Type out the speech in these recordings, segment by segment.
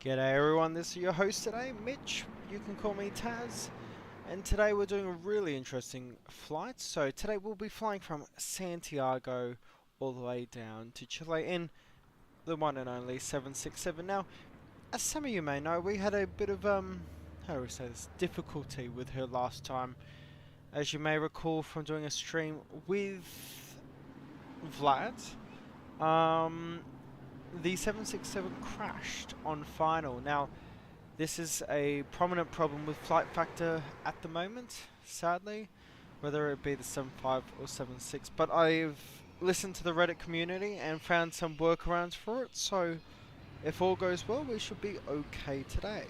G'day everyone, this is your host today, Mitch. You can call me Taz. And today we're doing a really interesting flight. So today we'll be flying from Santiago all the way down to Chile in the one and only 767. Now, as some of you may know, we had a bit of, how do we say this, difficulty with her last time. As you may recall from doing a stream with Vlad, the 767 crashed on final. Now, this is a prominent problem with Flightfactor at the moment, sadly, whether it be the 7.5 or 7.6. But I've listened to the Reddit community and found some workarounds for it, so if all goes well, we should be okay today.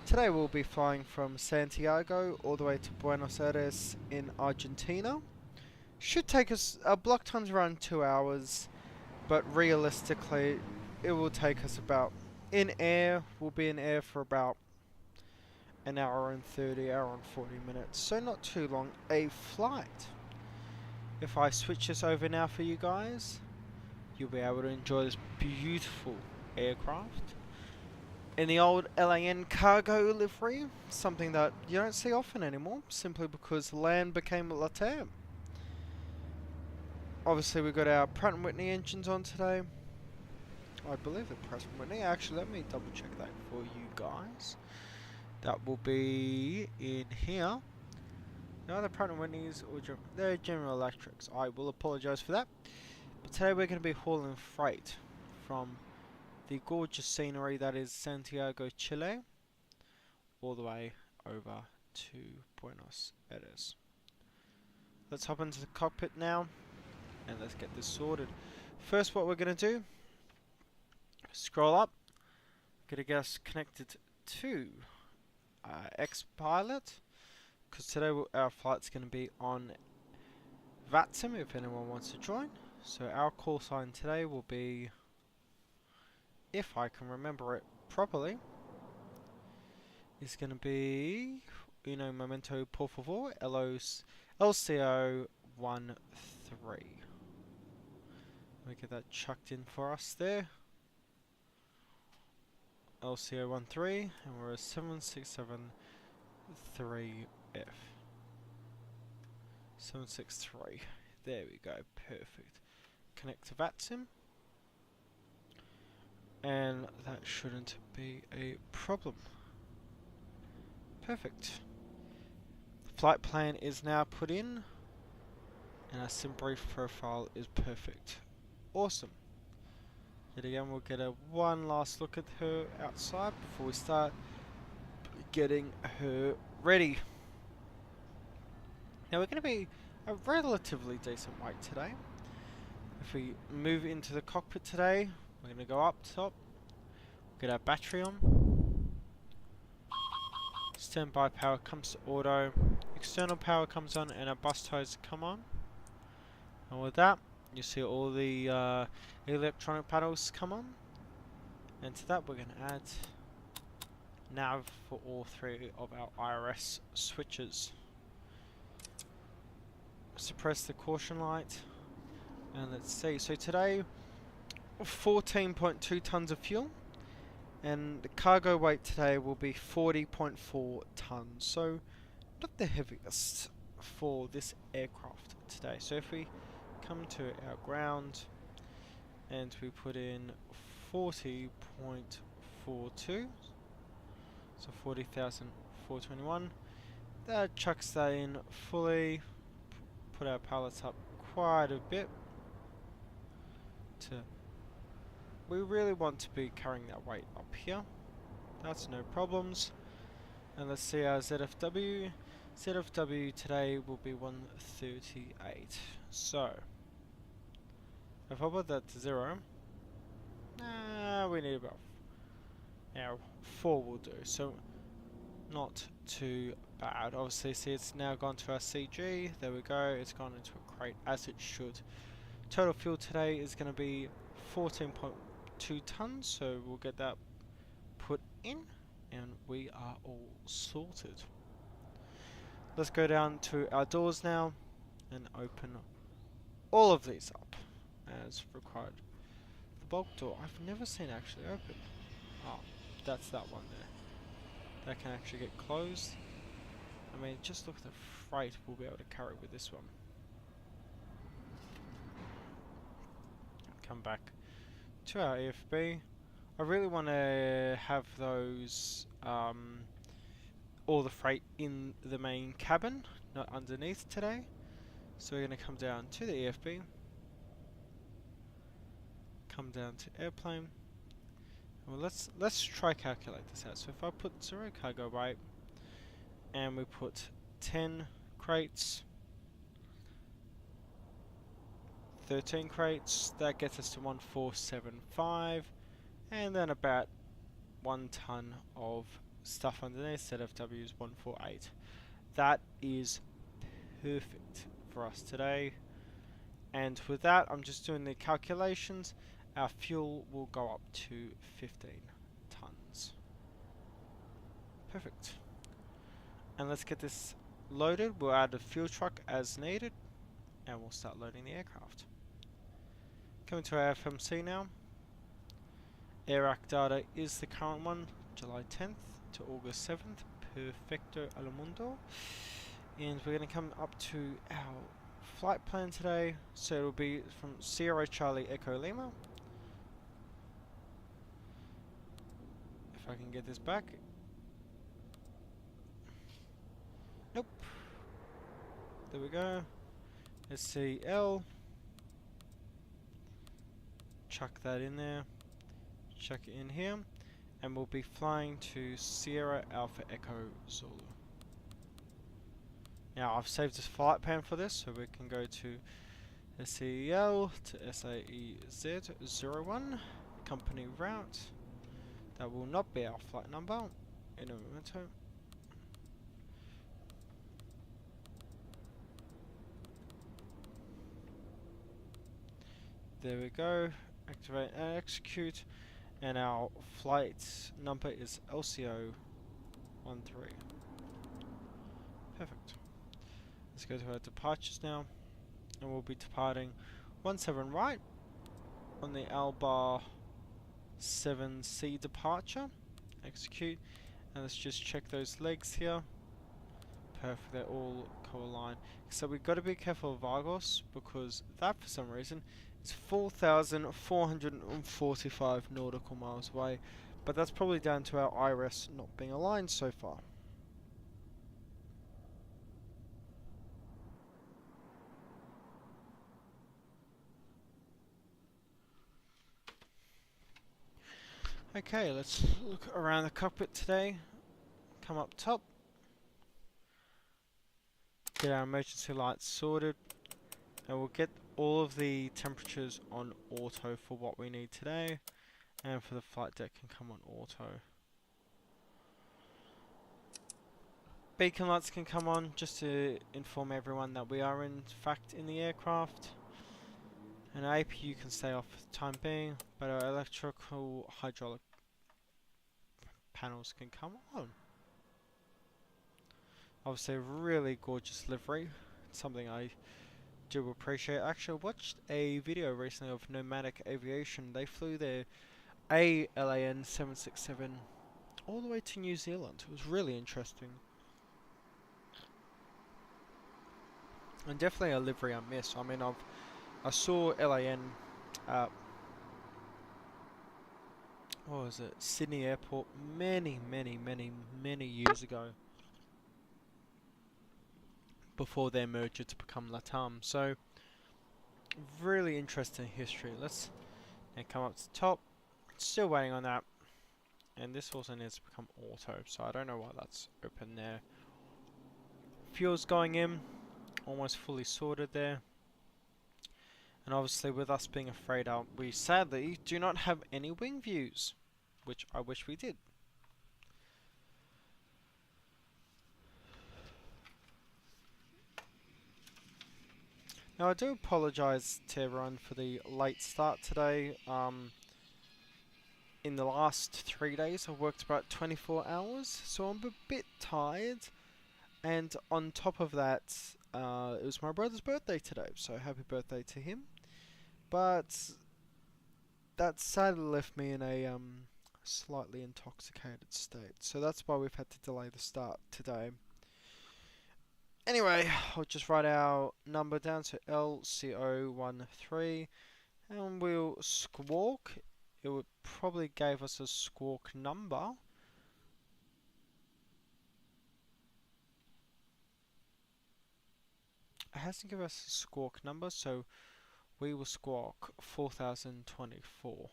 Today we'll be flying from Santiago all the way to Buenos Aires in Argentina. Should take us, block time's around 2 hours, but realistically it will take us about, in air, we'll be in air for about an hour and 30, hour and 40 minutes, so not too long a flight. If I switch this over now for you guys, you'll be able to enjoy this beautiful aircraft in the old LAN cargo livery, something that you don't see often anymore, simply because land became la terre. Obviously we've got our Pratt & Whitney engines on today. I believe the Pratt & Whitney. Actually, let me double check that for you guys. That will be in here. No, the Pratt & Whitneys, or they're General Electrics. I will apologise for that. But today we're going to be hauling freight from the gorgeous scenery that is Santiago, Chile, all the way over to Buenos Aires. Let's hop into the cockpit now and let's get this sorted. First, what we're going to do, scroll up, gonna get us connected to X-Pilot, because today our flight's going to be on Vatsim if anyone wants to join. So our call sign today will be, if I can remember it properly, is going to be Uno Momento Por Favor, LCO 13. Let me get that chucked in for us there. LCO 13, and we're a 767-3F. 763. There we go, perfect. Connect to Vatsim. And that shouldn't be a problem. Perfect. Flight plan is now put in, and our sim brief profile is perfect. Awesome. Yet again, we'll get one last look at her outside before we start getting her ready. Now we're going to be a relatively decent weight today. If we move into the cockpit today, we're going to go up top, get our battery on. Standby power comes to auto, external power comes on, and our bus tires come on. And with that, you see all the electronic panels come on, and to that we're going to add nav for all three of our IRS switches. Suppress the caution light, and let's see. So today, 14.2 tons of fuel, and the cargo weight today will be 40.4 tons. So not the heaviest for this aircraft today. So if we come to our ground and we put in 40.42, so 40,421, that chucks that in fully, put our pallets up quite a bit. We really want to be carrying that weight up here, that's no problems. And let's see our ZFW. ZFW today will be 138. So if I put that to 0, we need about 4 will do, so not too bad. Obviously, see, it's now gone to our CG. There we go, it's gone into a crate as it should. Total fuel today is going to be 14.2 tons, so we'll get that put in and we are all sorted. Let's go down to our doors now and open all of these up as required. The bulk door, I've never seen actually open. Oh, that's that one there. That can actually get closed. I mean, just look at the freight we'll be able to carry with this one. Come back to our EFB. I really want to have those, all the freight in the main cabin, not underneath today. So we're going to come down to the EFB, come down to airplane. Well, let's try calculate this out. So if I put 0 cargo weight and we put 10 crates, 13 crates, that gets us to 1475, and then about 1 ton of stuff underneath. ZFW is 148. That is perfect for us today. And with that, I'm just doing the calculations. Our fuel will go up to 15 tons. Perfect. And let's get this loaded. We'll add a fuel truck as needed, and we'll start loading the aircraft. Coming to our FMC now. Airac data is the current one, July 10th to August 7th. Perfecto al mundo. And we're going to come up to our flight plan today. So it'll be from Sierra Charlie Echo Lima. If I can get this back. Nope. There we go. SCEL. Chuck that in there. Chuck it in here. And we'll be flying to Sierra Alpha Echo Zulu. Now I've saved this flight plan for this, so we can go to SCEL to SAEZ 01, company route. That will not be our flight number in a momento. There we go. Activate and execute. And our flight number is LCO 13. Perfect. Let's go to our departures now. And we'll be departing 17 right on the Alba 7C departure. Execute. And let's just check those legs here. Perfect, they're all co-aligned. So we've got to be careful of Argos, because that for some reason is 4,445 nautical miles away. But that's probably down to our IRS not being aligned so far. Okay, let's look around the cockpit today. Come up top. Get our emergency lights sorted. And we'll get all of the temperatures on auto for what we need today. And for the flight deck can come on auto. Beacon lights can come on just to inform everyone that we are in fact in the aircraft. And our APU can stay off for the time being, but our electrical hydraulic panels can come on. Obviously a really gorgeous livery, it's something I do appreciate. Actually, I watched a video recently of Nomadic Aviation. They flew their ALAN 767 all the way to New Zealand. It was really interesting. And definitely a livery I miss. I mean, I saw LAN what was it? Sydney Airport many years ago, before their merger to become LATAM. So really interesting history. Let's now come up to the top. Still waiting on that. And this also needs to become auto, so I don't know why that's open there. Fuel's going in, almost fully sorted there. And obviously with us being a freighter, we sadly do not have any wing views, which I wish we did. Now I do apologise to everyone for the late start today. In the last 3 days I've worked about 24 hours, so I'm a bit tired. And on top of that, it was my brother's birthday today, so happy birthday to him. But that sadly left me in a slightly intoxicated state. So that's why we've had to delay the start today. Anyway, I'll just write our number down, so LCO13, and we'll squawk. It would probably gave us a squawk number. It hasn't given us a squawk number, so we will squawk 4024.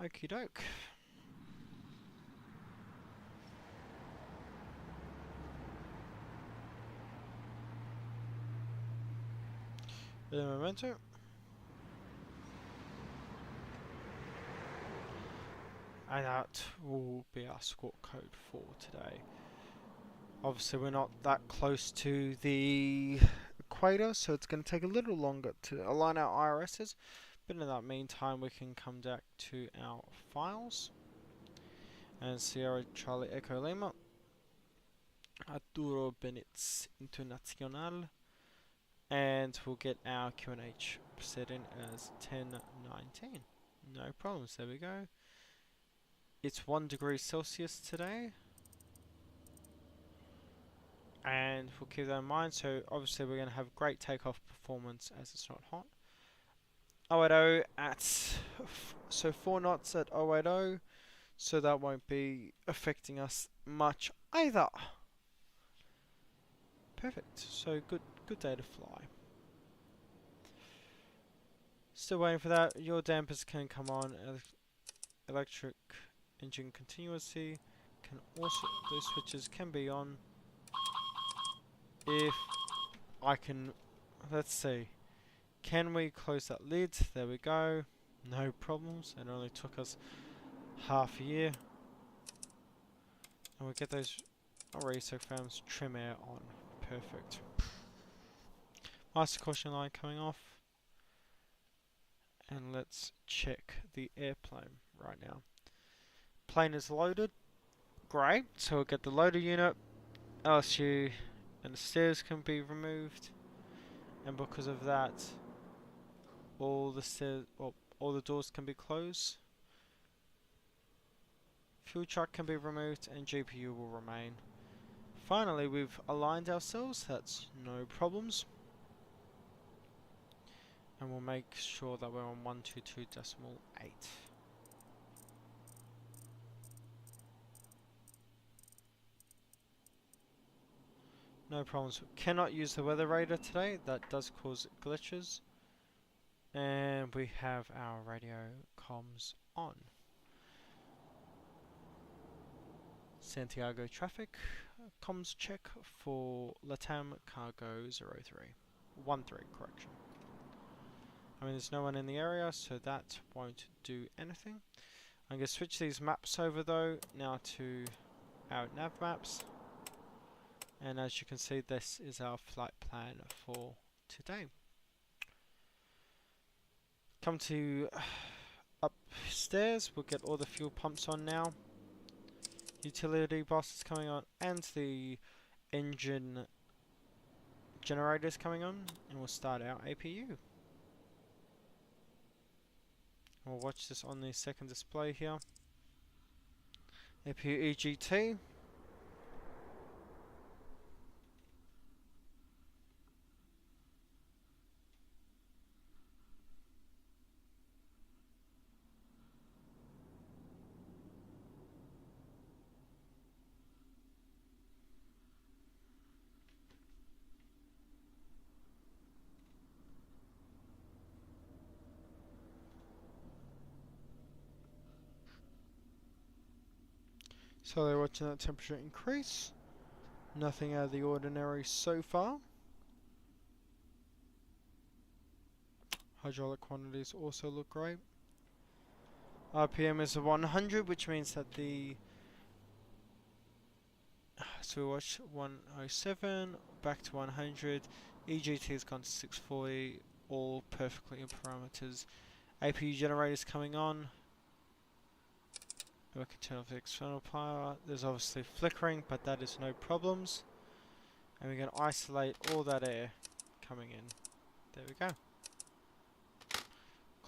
Okie doke. Bit of momentum. And that will be our squawk code for today. Obviously we're not that close to the equator, so it's going to take a little longer to align our IRSs, but in that meantime we can come back to our files and Sierra Charlie Echo Lima Arturo Benitz Internacional, and we'll get our QNH set in as 1019. No problems, there we go. It's 1 degree Celsius today, and we'll keep that in mind. So obviously we're going to have great takeoff performance as it's not hot. 080 at so 4 knots at 080, so that won't be affecting us much either. Perfect. So good day to fly. Still waiting for that. Your dampers can come on. Electric engine continuously can also, those switches can be on. If I can, let's see, can we close that lid? There we go. No problems. It only took us half a year. And we'll get those RESO fans trim air on. Perfect. Master caution light coming off. And let's check the airplane right now. Plane is loaded. Great. So we'll get the loader unit, LSU, and the stairs can be removed. And because of that, all the stairs, well, all the doors can be closed. Fuel truck can be removed and GPU will remain. Finally, we've aligned ourselves, that's no problems. And we'll make sure that we're on 122.8. No problems. Cannot use the weather radar today, that does cause glitches. And we have our radio comms on. Santiago traffic, comms check for Latam Cargo 13, correction. I mean, there's no one in the area, so that won't do anything. I'm going to switch these maps over though, now to our nav maps. And as you can see, this is our flight plan for today. Come to upstairs, we'll get all the fuel pumps on now. Utility bus is coming on, and the engine generator is coming on, and we'll start our APU. We'll watch this on the second display here. APU EGT. So they're watching that temperature increase. Nothing out of the ordinary so far. Hydraulic quantities also look great. RPM is a 100, which means that the... So we watch 107, back to 100. EGT has gone to 640, all perfectly in parameters. APU generators coming on. We can turn off the external power. There's obviously flickering, but that is no problems. And we're going to isolate all that air coming in. There we go.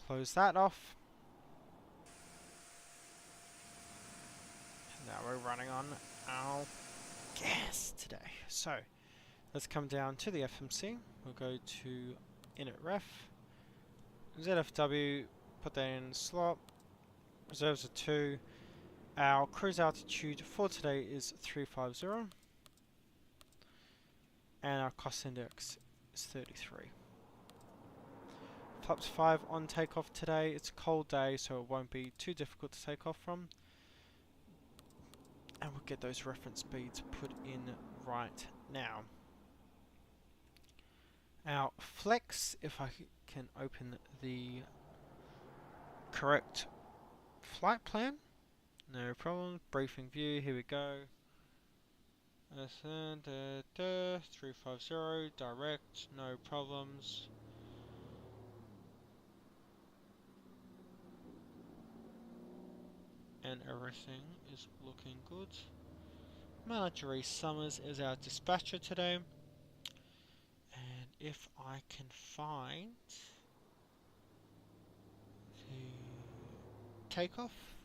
Close that off. Now we're running on our gas today. So let's come down to the FMC. We'll go to init ref, ZFW, put that in slot, reserves are 2. Our cruise altitude for today is 350, and our cost index is 33. Flaps 5 on takeoff today. It's a cold day, so it won't be too difficult to take off from. And we'll get those reference speeds put in right now. Our flex, if I can open the correct flight plan, no problem. Briefing view, here we go. 350, direct, no problems. And everything is looking good. Marjorie Summers is our dispatcher today. And if I can find the takeoff,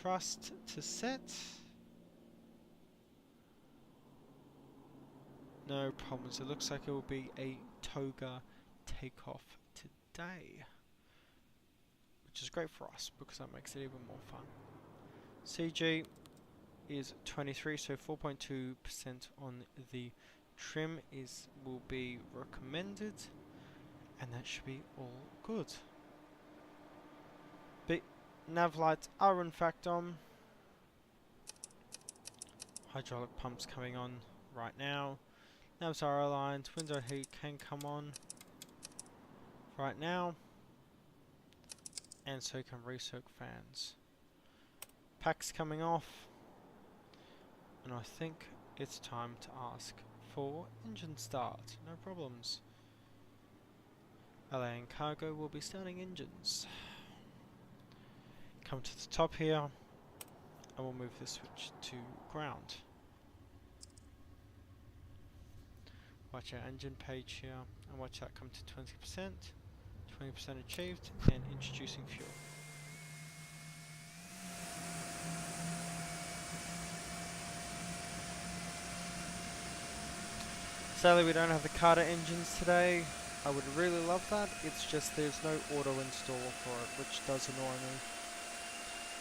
thrust to set. No problems. It looks like it will be a toga takeoff today, which is great for us because that makes it even more fun. CG is 23, so 4.2% on the trim will be recommended, and that should be all good. But nav lights are in fact on. Hydraulic pumps coming on right now. Navs are aligned. Window heat can come on right now, and so can recirc fans. Pack's coming off, and I think it's time to ask for engine start. No problems. LA and cargo will be starting engines. Come to the top here, and we'll move the switch to ground. Watch our engine page here, and watch that come to 20%, 20% achieved, and introducing fuel. Sadly, we don't have the Carter engines today. I would really love that. It's just there's no auto installer for it, which does annoy me.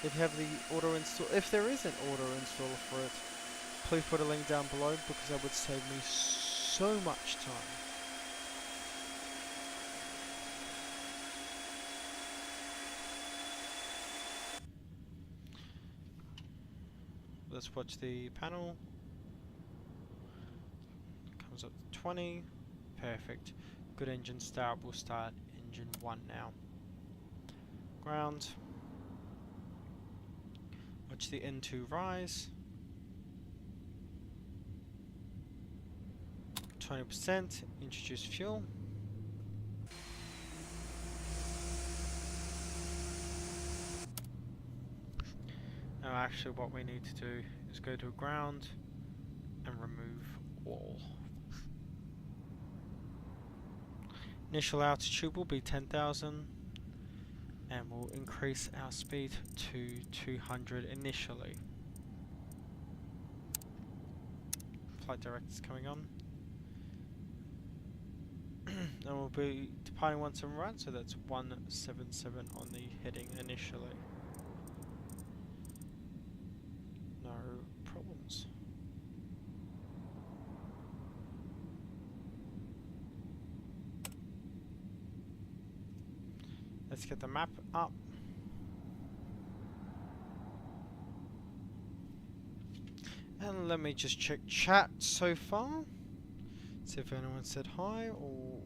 If you have the auto install, if there is an auto installer for it, please put a link down below because that would save me so much time. Let's watch the panel. Comes up to 20. Perfect. Good engine start. We'll start engine 1 now. Ground. Watch the N2 rise. 20%. Introduce fuel. Now actually what we need to do is go to ground and remove all. Initial altitude will be 10,000, and we'll increase our speed to 200 initially. Flight director's coming on. And we'll be departing 17 right, so that's 177 on the heading initially. No problems. Let's get the map up. And let me just check chat so far. See if anyone said hi or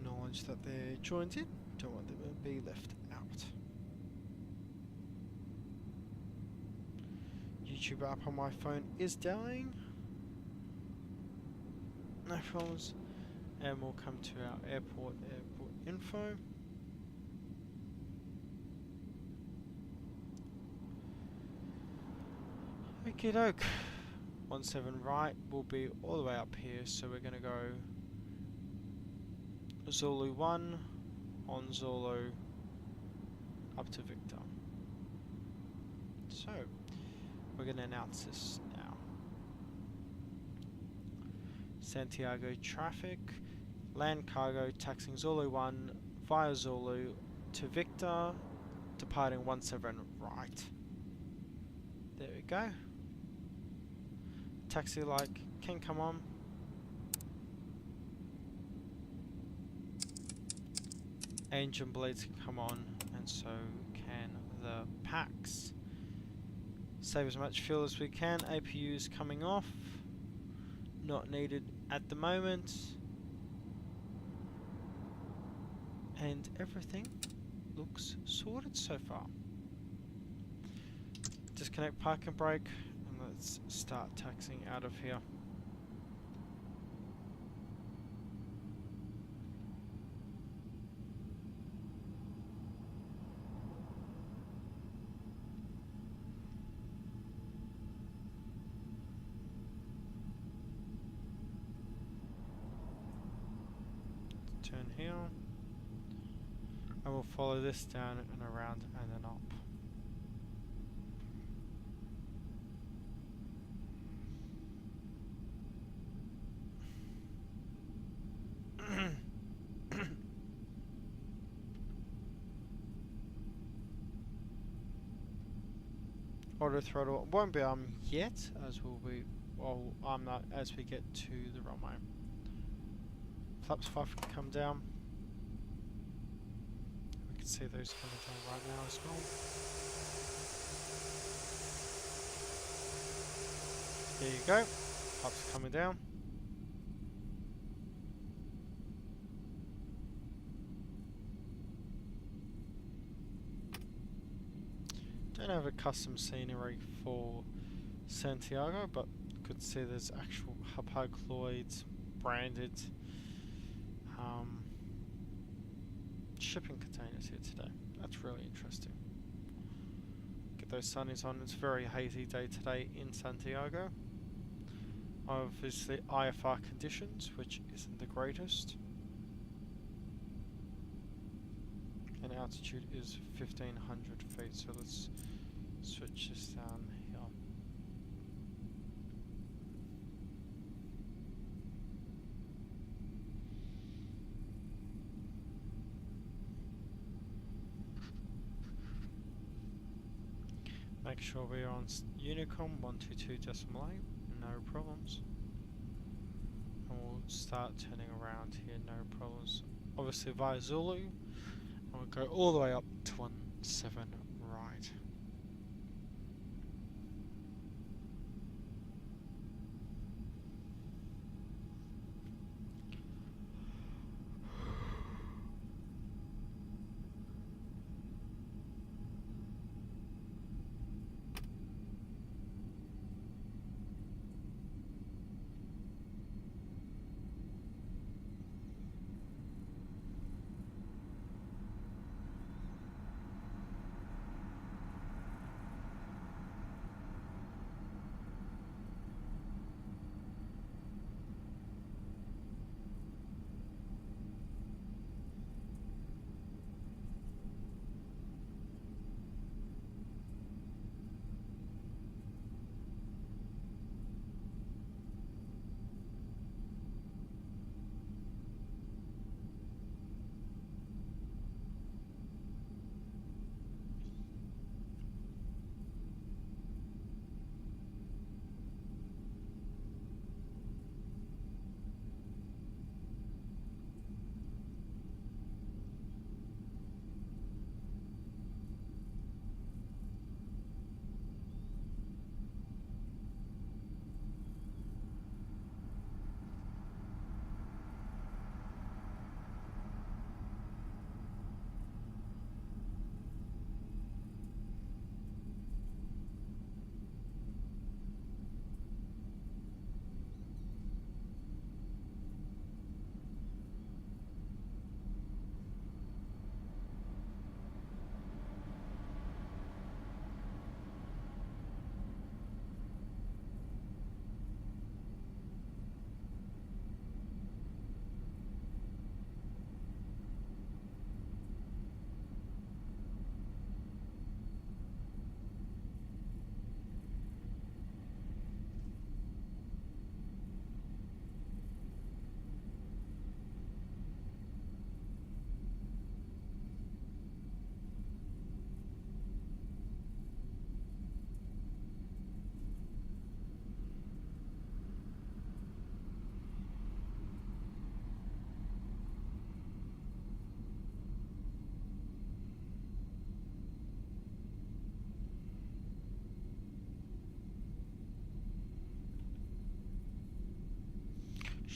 knowledge that they're joined in. Don't want them to be left out. YouTube app on my phone is dying. No problems. And we'll come to our airport info. Okie doke. 17 right will be all the way up here, so we're going to go Zulu 1 on Zulu up to Victor. So, we're going to announce this now. Santiago traffic, land cargo taxing Zulu 1 via Zulu to Victor, departing 17 right. There we go. Taxi light can come on. Engine blades can come on, and so can the packs. Save as much fuel as we can. APU's coming off. Not needed at the moment. And everything looks sorted so far. Disconnect park and brake, and let's start taxiing out of here. Turn here, and we'll follow this down and around and then up. Auto throttle won't be yet, as we'll be, well, I'm not as we get to the runway. Flaps 5 can come down. We can see those coming down right now as well. There you go. Flaps coming down. Don't have a custom scenery for Santiago, but could see there's actual Hapag-Lloyd branded shipping containers here today. That's really interesting. Get those sunnies on. It's a very hazy day today in Santiago. Obviously IFR conditions, which isn't the greatest. And altitude is 1500 feet, so let's switch this down here. Make sure we're on Unicom 122.8, no problems. And we'll start turning around here, no problems. Obviously via Zulu, and we'll go all the way up to 17 right.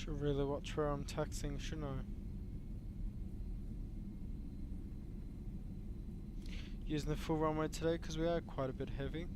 Should really watch where I'm taxing, shouldn't I? Using the full runway today because we are quite a bit heavy.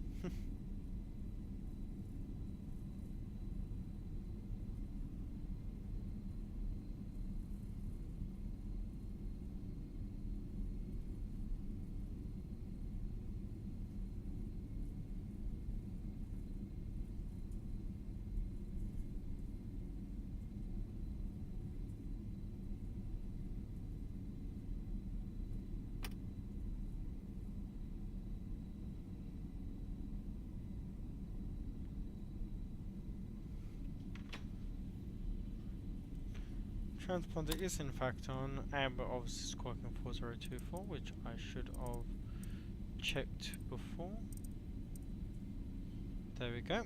Transponder is in fact on, and we're obviously squawking 4024, which I should have checked before. There we go.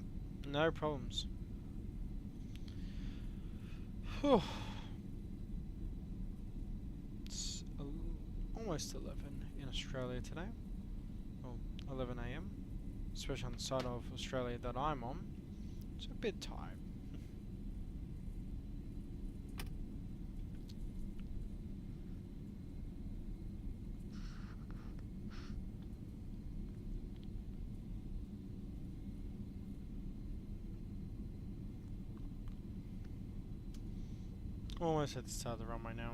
No problems. Whew. It's almost 11 in Australia today. Well, 11 AM. Especially on the side of Australia that I'm on. It's a bit tired. Almost at the start of the runway now.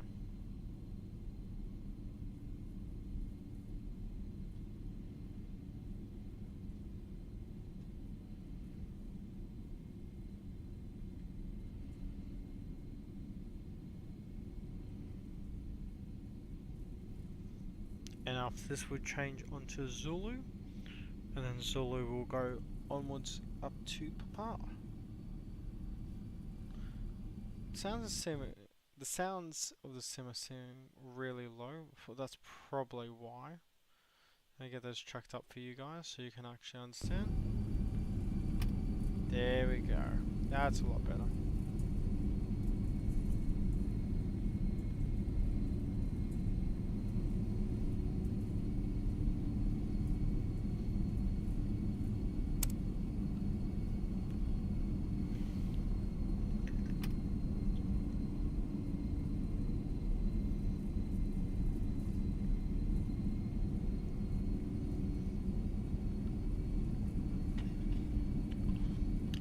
And after this we'll change onto Zulu, and then Zulu will go onwards up to Papa. The sounds of the sim are really low, that's probably why. I get those tracked up for you guys so you can actually understand. There we go. That's a lot better.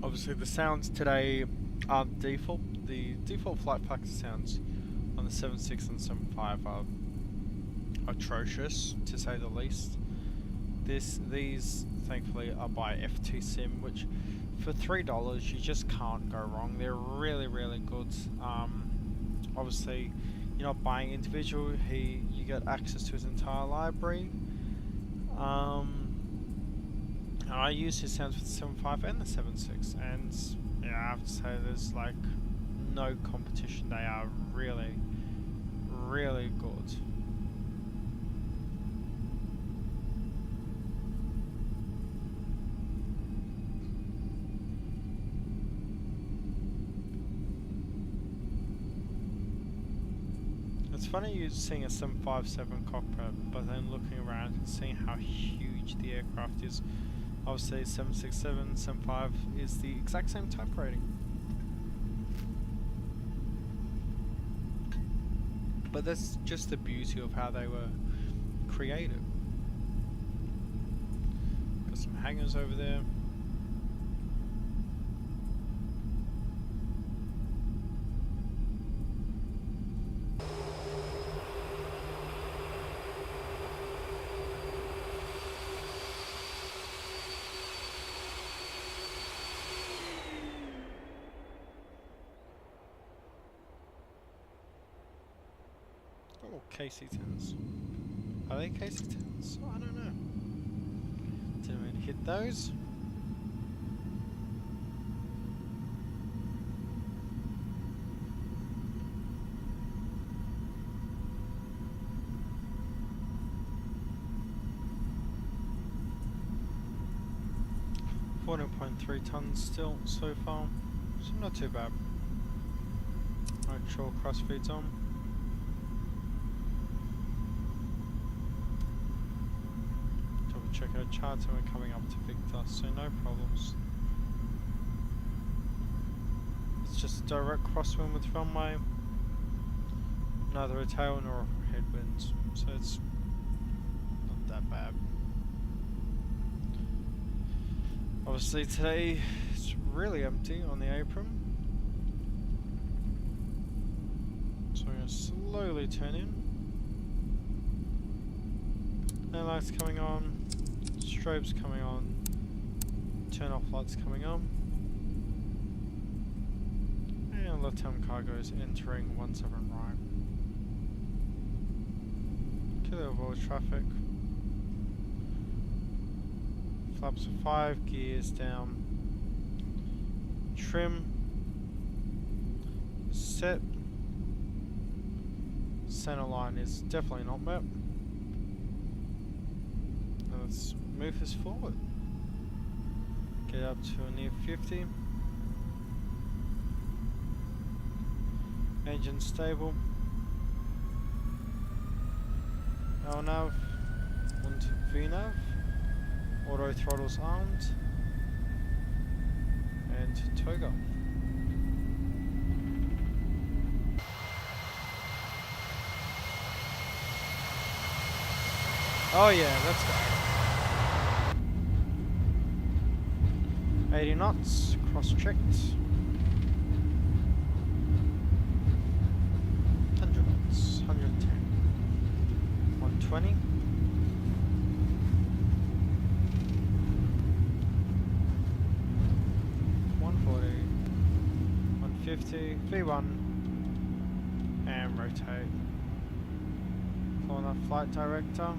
Obviously the sounds today aren't default. The default Flightfactor sounds on the 7.6 and 7.5 are atrocious, to say the least. These thankfully are by F2 Sim, which for $3 you just can't go wrong. They're really, really good. Obviously you're not buying individual, you get access to his entire library. I use his sounds for the 7.5 and the 7.6, and yeah, I have to say there's like no competition. They are really, really good. It's funny you seeing a 757 cockpit, but then looking around and seeing how huge the aircraft is. Obviously 767, 75 is the exact same type rating. But that's just the beauty of how they were created. Got some hangars over there. Oh, KC-10s. Are they KC-10s? Oh, I don't know. Didn't really hit those. .3 tons still so far, so not too bad. Make sure crossfeed's on. Double check our charts and we're coming up to Victor, so no problems. It's It's just a direct crosswind with runway. Neither a tail nor a headwind, so it's not that bad. Obviously today it's really empty on the apron, so I'm going to slowly turn in. No lights coming on, strobes coming on, turn off lights coming on, and left-hand cargo is entering 17 right. Clear of all traffic. Flaps 5, gears down. Trim. Set. Center line is definitely not met. Let's move this forward. Get up to a near 50. Engine stable. LNAV and VNAV. Auto throttles armed. And toga. Oh yeah, let's go. 80 knots, cross-checked. 100 knots, 110. 120. 140. 150. V1. And rotate. Pulling up flight director.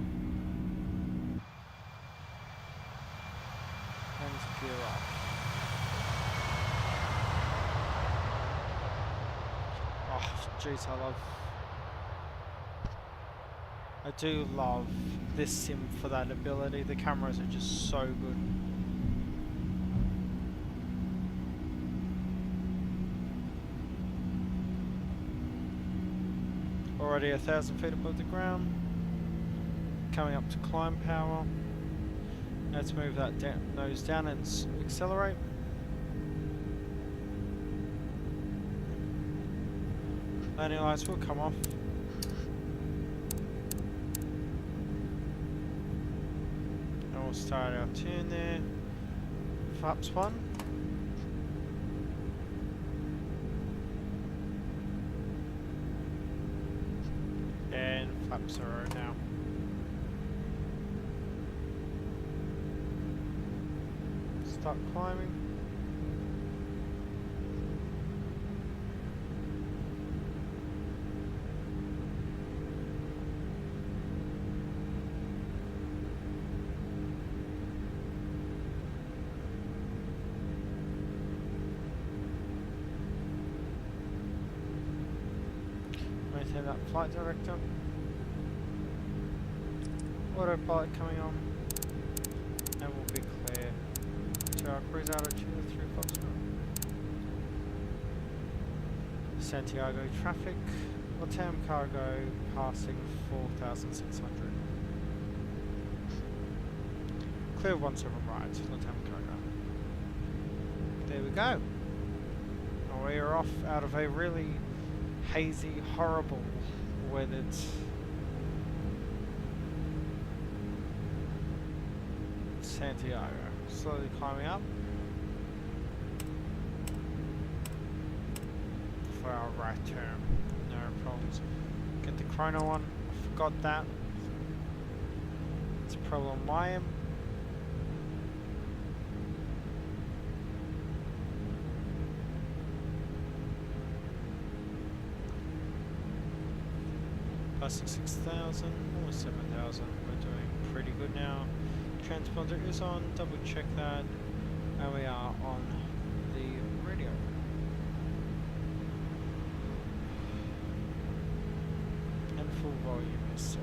And gear up. Oh, jeez, I do love this sim for that ability. The cameras are just so good. Already 1,000 feet above the ground. Coming up to climb power. Let's move that nose down and accelerate. Landing lights will come off. And we'll start our turn there. Flaps 1. And flap 0 now. Start climbing. Maintain that flight director. Autopilot coming on. And we'll be clear to our cruise altitude of 3 Foxtrot. Santiago traffic. Latam cargo passing 4,600. Clear 17 right, Latam cargo. There we go. And we are off out of a really hazy, horrible weathered Santiago. Slowly climbing up for our right turn. No problems. Get the chrono on. I forgot that. It's a problem I am. Passing 6,000, almost 7,000. We're doing pretty good now. Transponder is on, double check that, and we are on the radio. And full volume is set.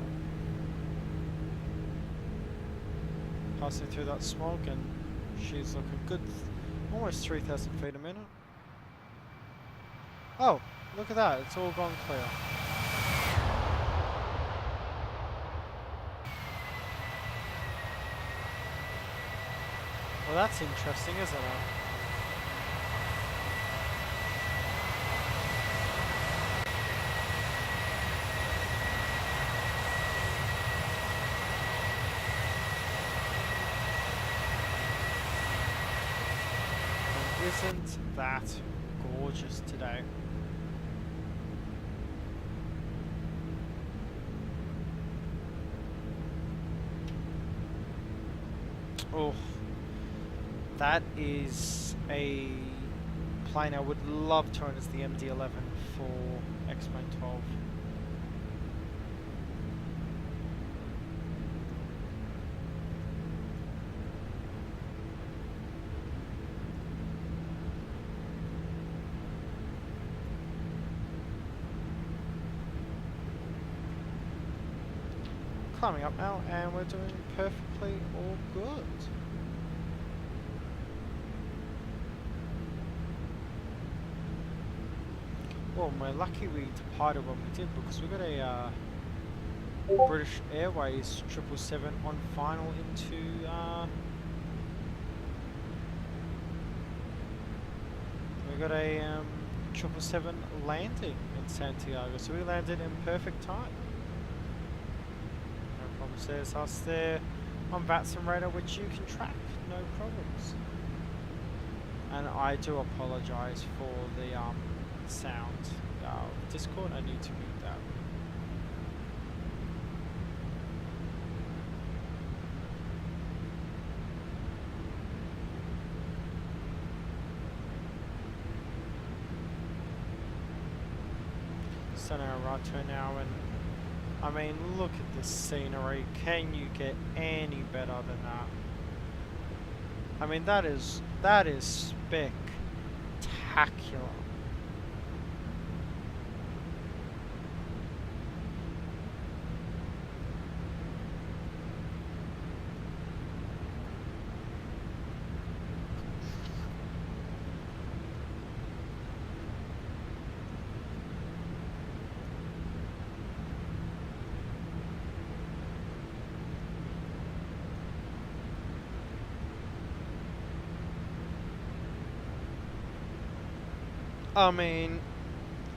Passing through that smoke, and she's looking good, almost 3,000 feet a minute. Oh, look at that, it's all gone clear. Well, that's interesting, isn't it? isn't that gorgeous today? Oh, that is a plane I would love to own as the MD-11 for X-Men 12. Climbing up now, and we're doing perfectly all good. Well, we're lucky we departed when we did, because we got a British Airways 777 on final into we got a 777 landing in Santiago, so we landed in perfect time. No problems. There's us there on Vatsim radar, which you can track, no problems. And I do apologise for the sound. Discord, I need to mute that. So now right turn now, and I mean, look at this scenery. Can you get any better than that? I mean, that is spectacular. I mean,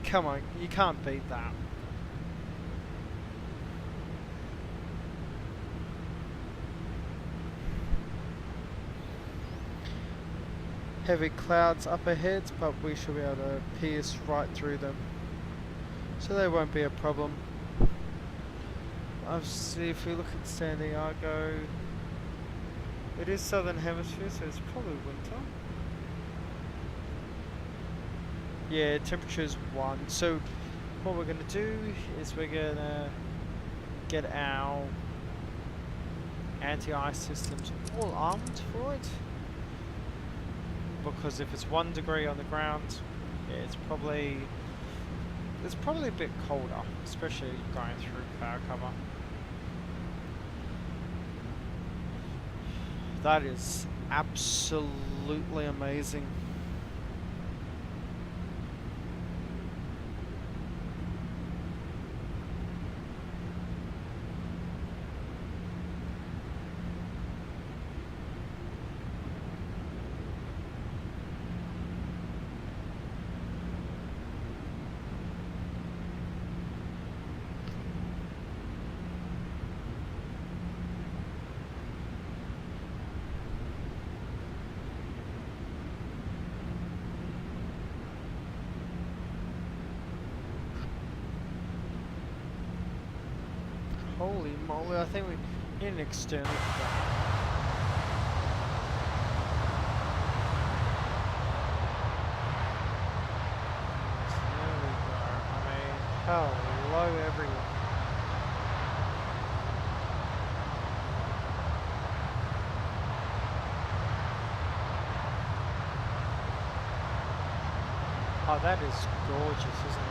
come on, you can't beat that. Heavy clouds up ahead, but we should be able to pierce right through them, so they won't be a problem. Obviously, if we look at Santiago, it is southern hemisphere, so it's probably winter. Yeah, temperature's 1. So what we're gonna do is we're gonna get our anti-ice systems all armed for it, because if it's 1 degree on the ground, yeah, it's probably a bit colder, especially going through cloud cover. That is absolutely amazing. Holy moly, I think we need an external for that. There we go. I mean, hello everyone. Oh, that is gorgeous, isn't it?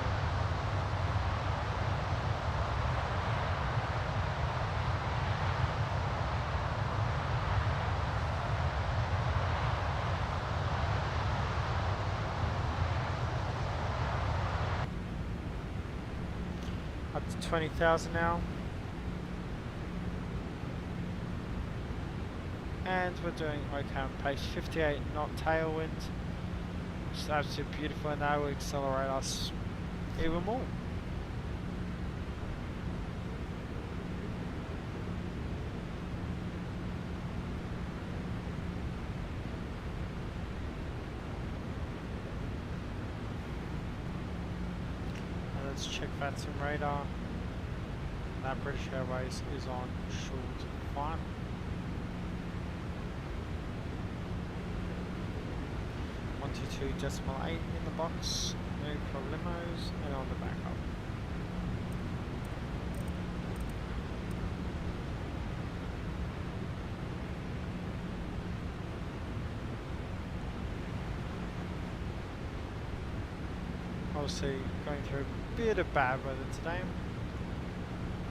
Up to 20,000 now. And we're doing okay on pace, 58 knot tailwind, which is absolutely beautiful, and that will accelerate us even more. let's check Vatsim radar. That British Airways is on short final. .2.8 in the box, no problemos, and on the backup. Obviously going through a bit of bad weather today.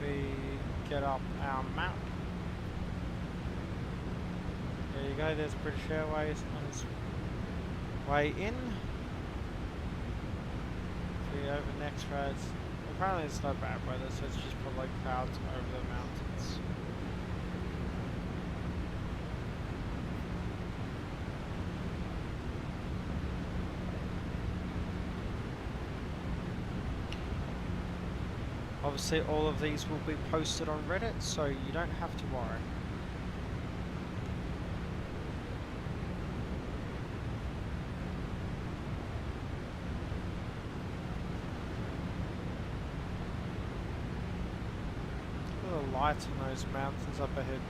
We get up our map. There you go, there's British Airways on its way in. If we over next roads, apparently it's not bad weather, so it's just probably clouds over the mountains. Obviously all of these will be posted on Reddit, so you don't have to worry. Look at the lights on those mountains up ahead.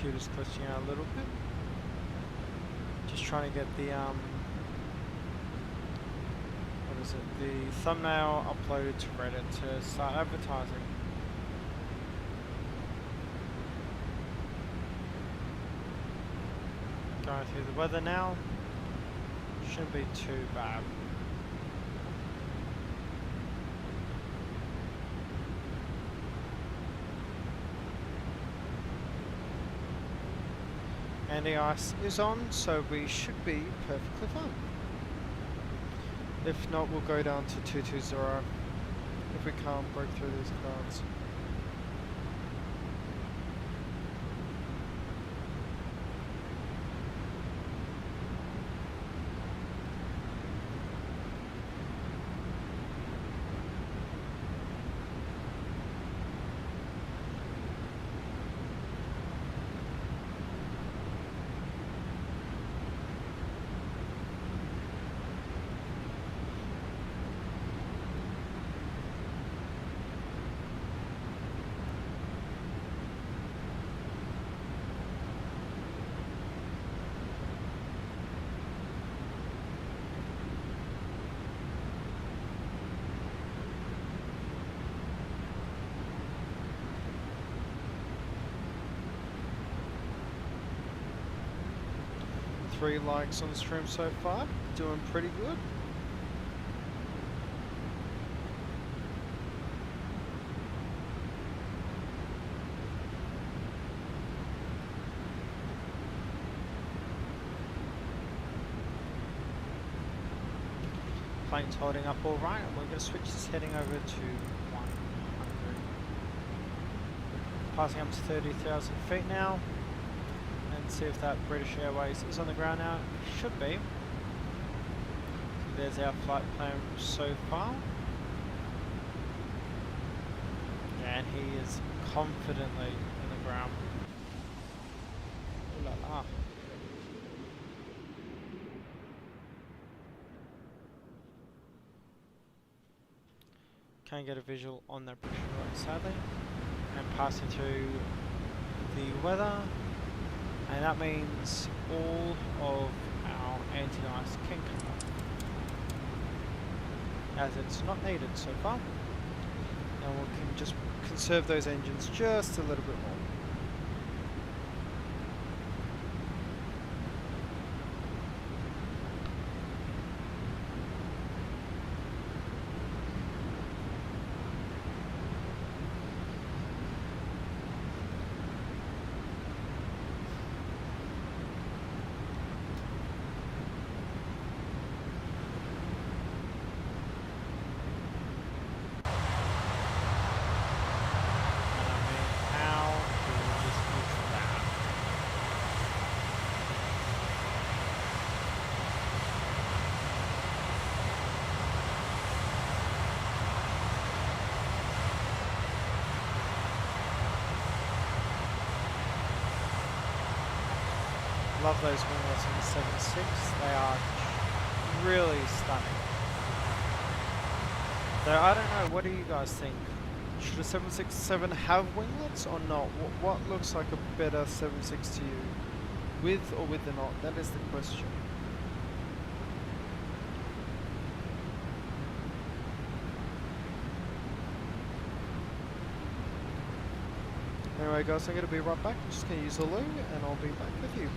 Computer's glitching out a little bit. Just trying to get the what is it? The thumbnail uploaded to Reddit to start advertising. Going through the weather now. Shouldn't be too bad. And the ice is on, so we should be perfectly fine. If not, we'll go down to 220 if we can't break through these clouds. Three likes on the stream so far, doing pretty good. Plane's holding up all right, and we're going to switch this heading over to 100. Passing up to 30,000 feet now. And see if that British Airways is on the ground now. It should be. So there's our flight plan so far. And he is confidently in the ground. Ooh la la. Can't get a visual on that British Airways sadly. And passing through the weather. And that means all of our anti-ice can come up. as it's not needed so far. And we can just conserve those engines just a little bit more. Love those winglets in the 7.6. They are really stunning. Though I don't know, what do you guys think? Should a 767 have winglets or not? What looks like a better 7.6 to you? With or with the not? That is the question. Anyway guys, I'm going to be right back. I'm just going to use the loo and I'll be back with you.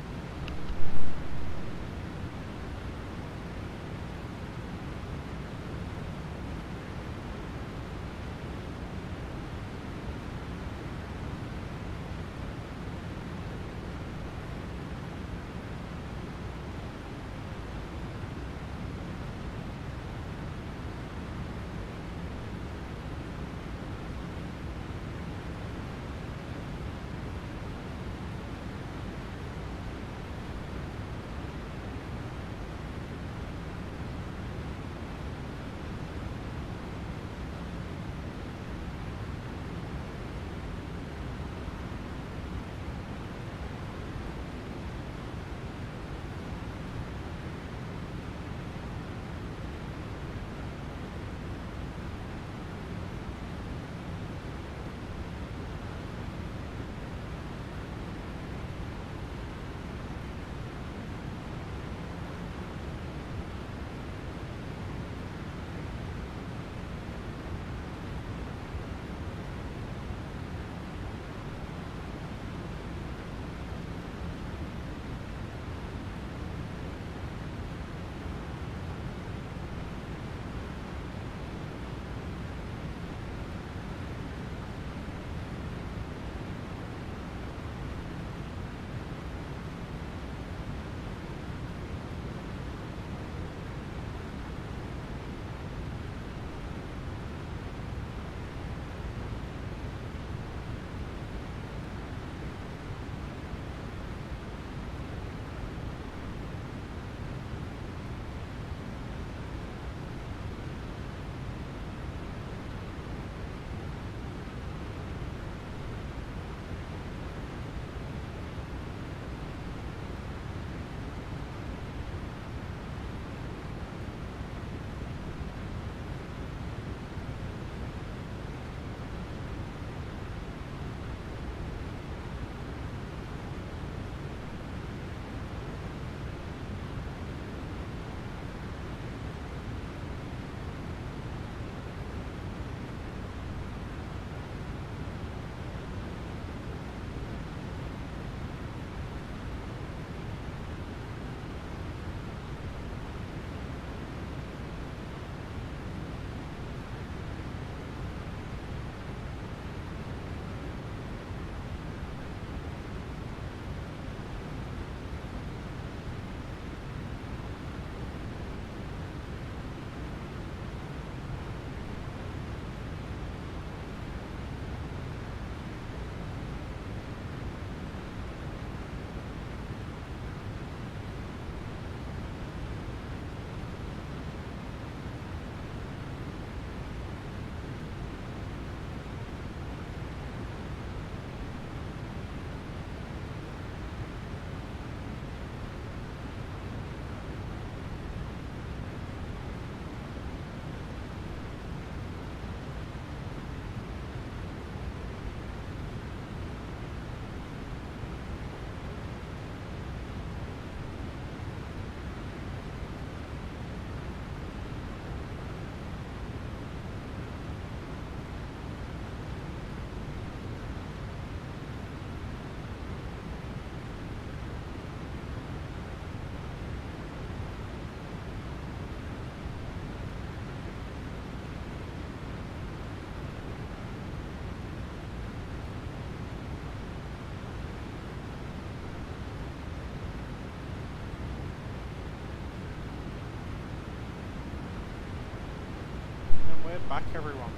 back, everyone.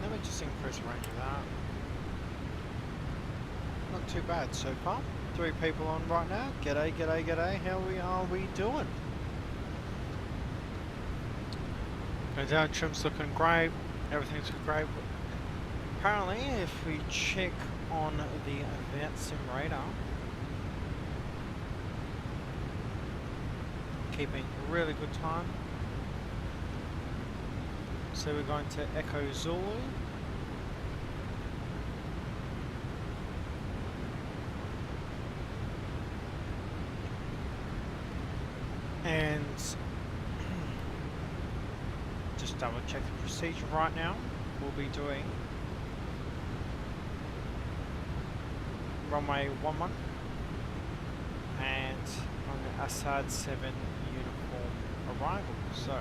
Let me just increase the range of that. Not too bad so far. 3 people on right now. G'day, g'day, g'day. How are we doing? Going down, trim's looking great. Everything's looking great. Apparently, if we check on the Vatsim radar, keeping really good time. So we're going to Echo Zulu. And just double check the procedure right now. We'll be doing runway 11 and on the SAEZ 7 uniform arrival. So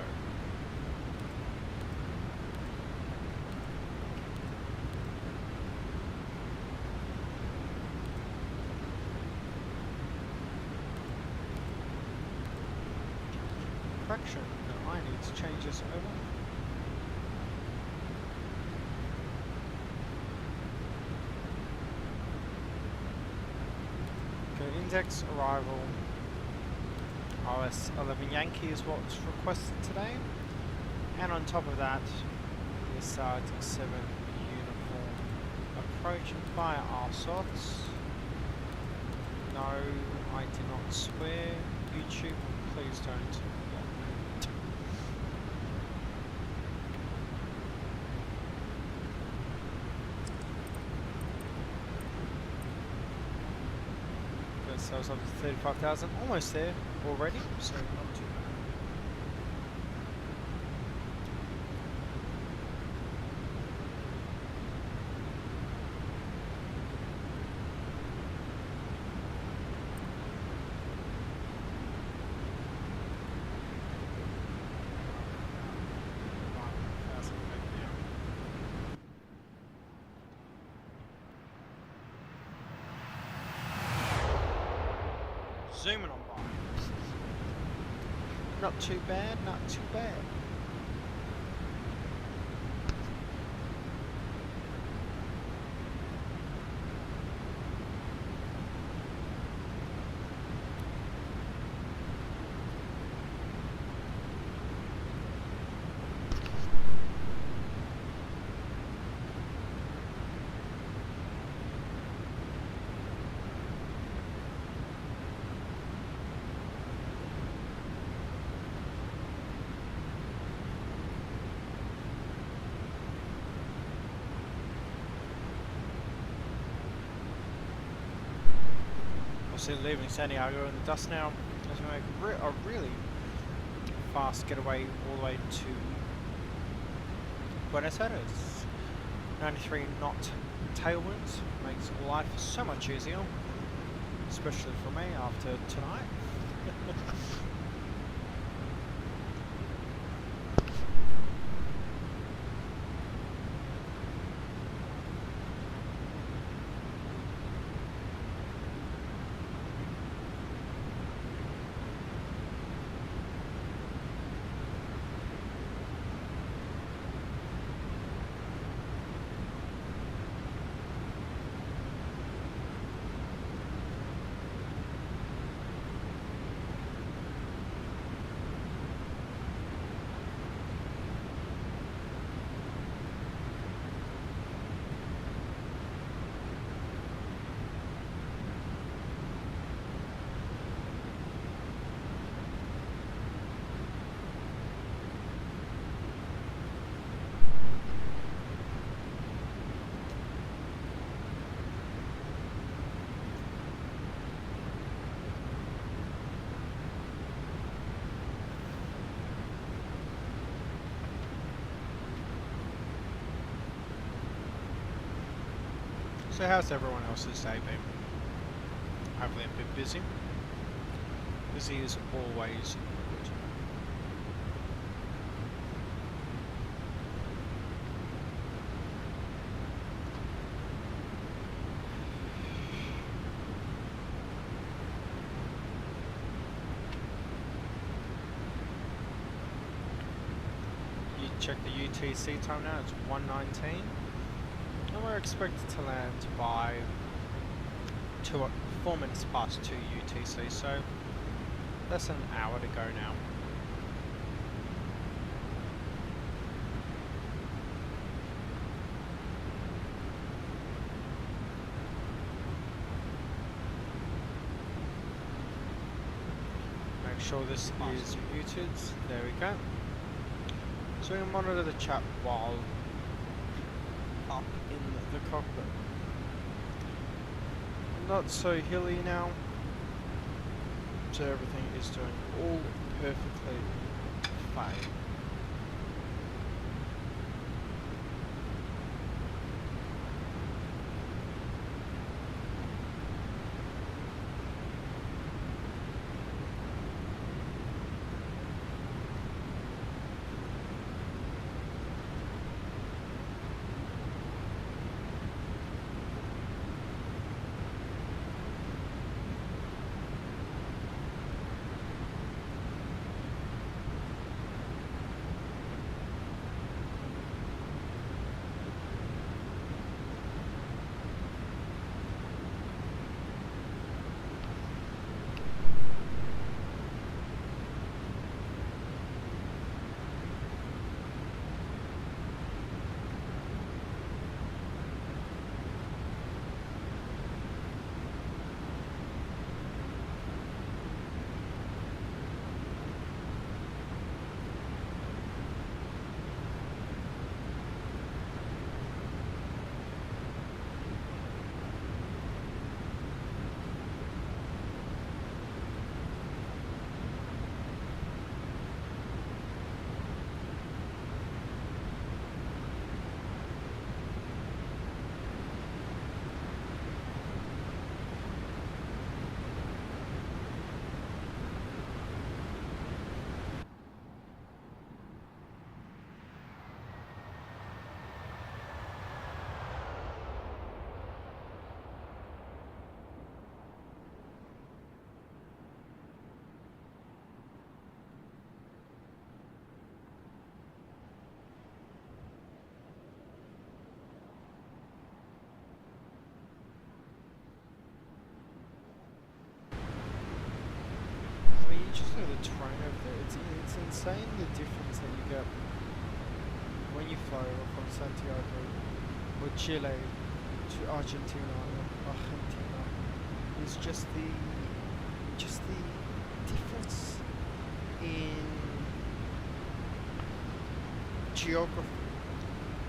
correction, I need to change this over. Okay, index arrival OS 11 Yankee is what's requested today, and on top of that the SAEZ 7 uniform approach via our sorts. No, I did not swear. YouTube, please don't. So I was up to 35,000, almost there already, so not too bad. Zooming on by. Not too bad, not too bad. Leaving Santiago in the dust now as we make a really fast getaway all the way to Buenos Aires. 93 knot tailwinds makes life so much easier, especially for me after tonight. So how's everyone else's day been? Hopefully a bit busy. Busy is always good. check the UTC time now, it's 1:19. And we're expected to land by 4 minutes past 2 UTC, so less than an hour to go now. Make sure this is muted, there we go. So we can monitor the chat while up in the cockpit. Not so hilly now, so everything is doing all perfectly fine. Just know the terrain over there, it's insane the difference that you get when you fly over from Santiago or Chile to Argentina or Argentina. It's just the difference in geography,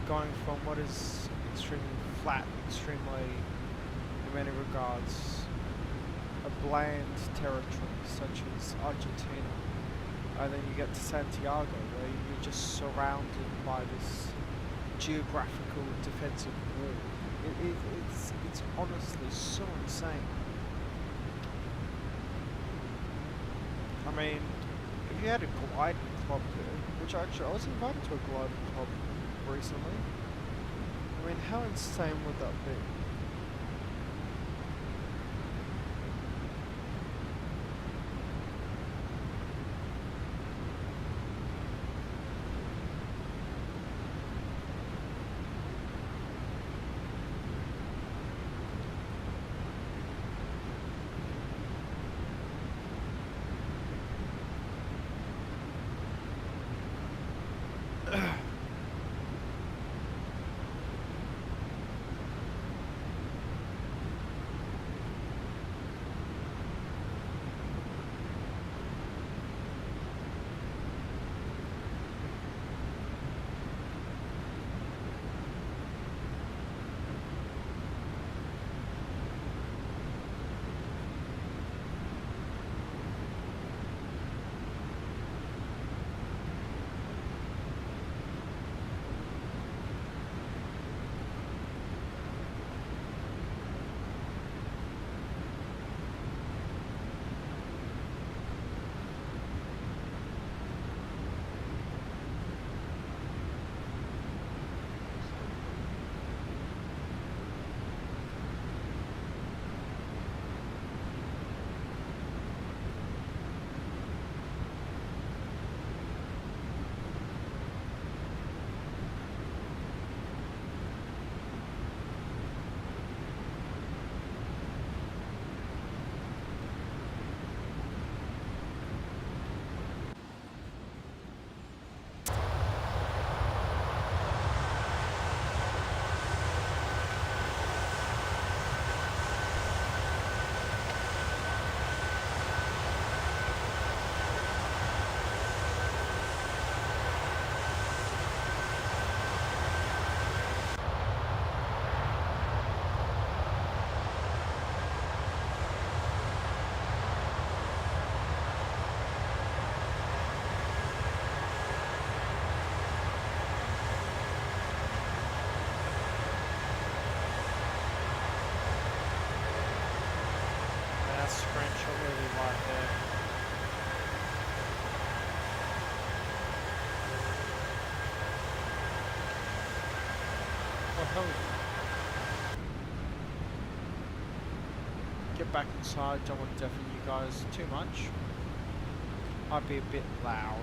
going from what is extremely flat, extremely in many regards a bland territory such as Argentina, and then you get to Santiago where you're just surrounded by this geographical defensive wall. It's honestly so insane. I mean, if you had a gliding club there, which actually I was invited to a gliding club recently, I mean, how insane would that be? there. Oh, hell yeah. Get back inside, don't want to deafen you guys too much. Might be a bit loud.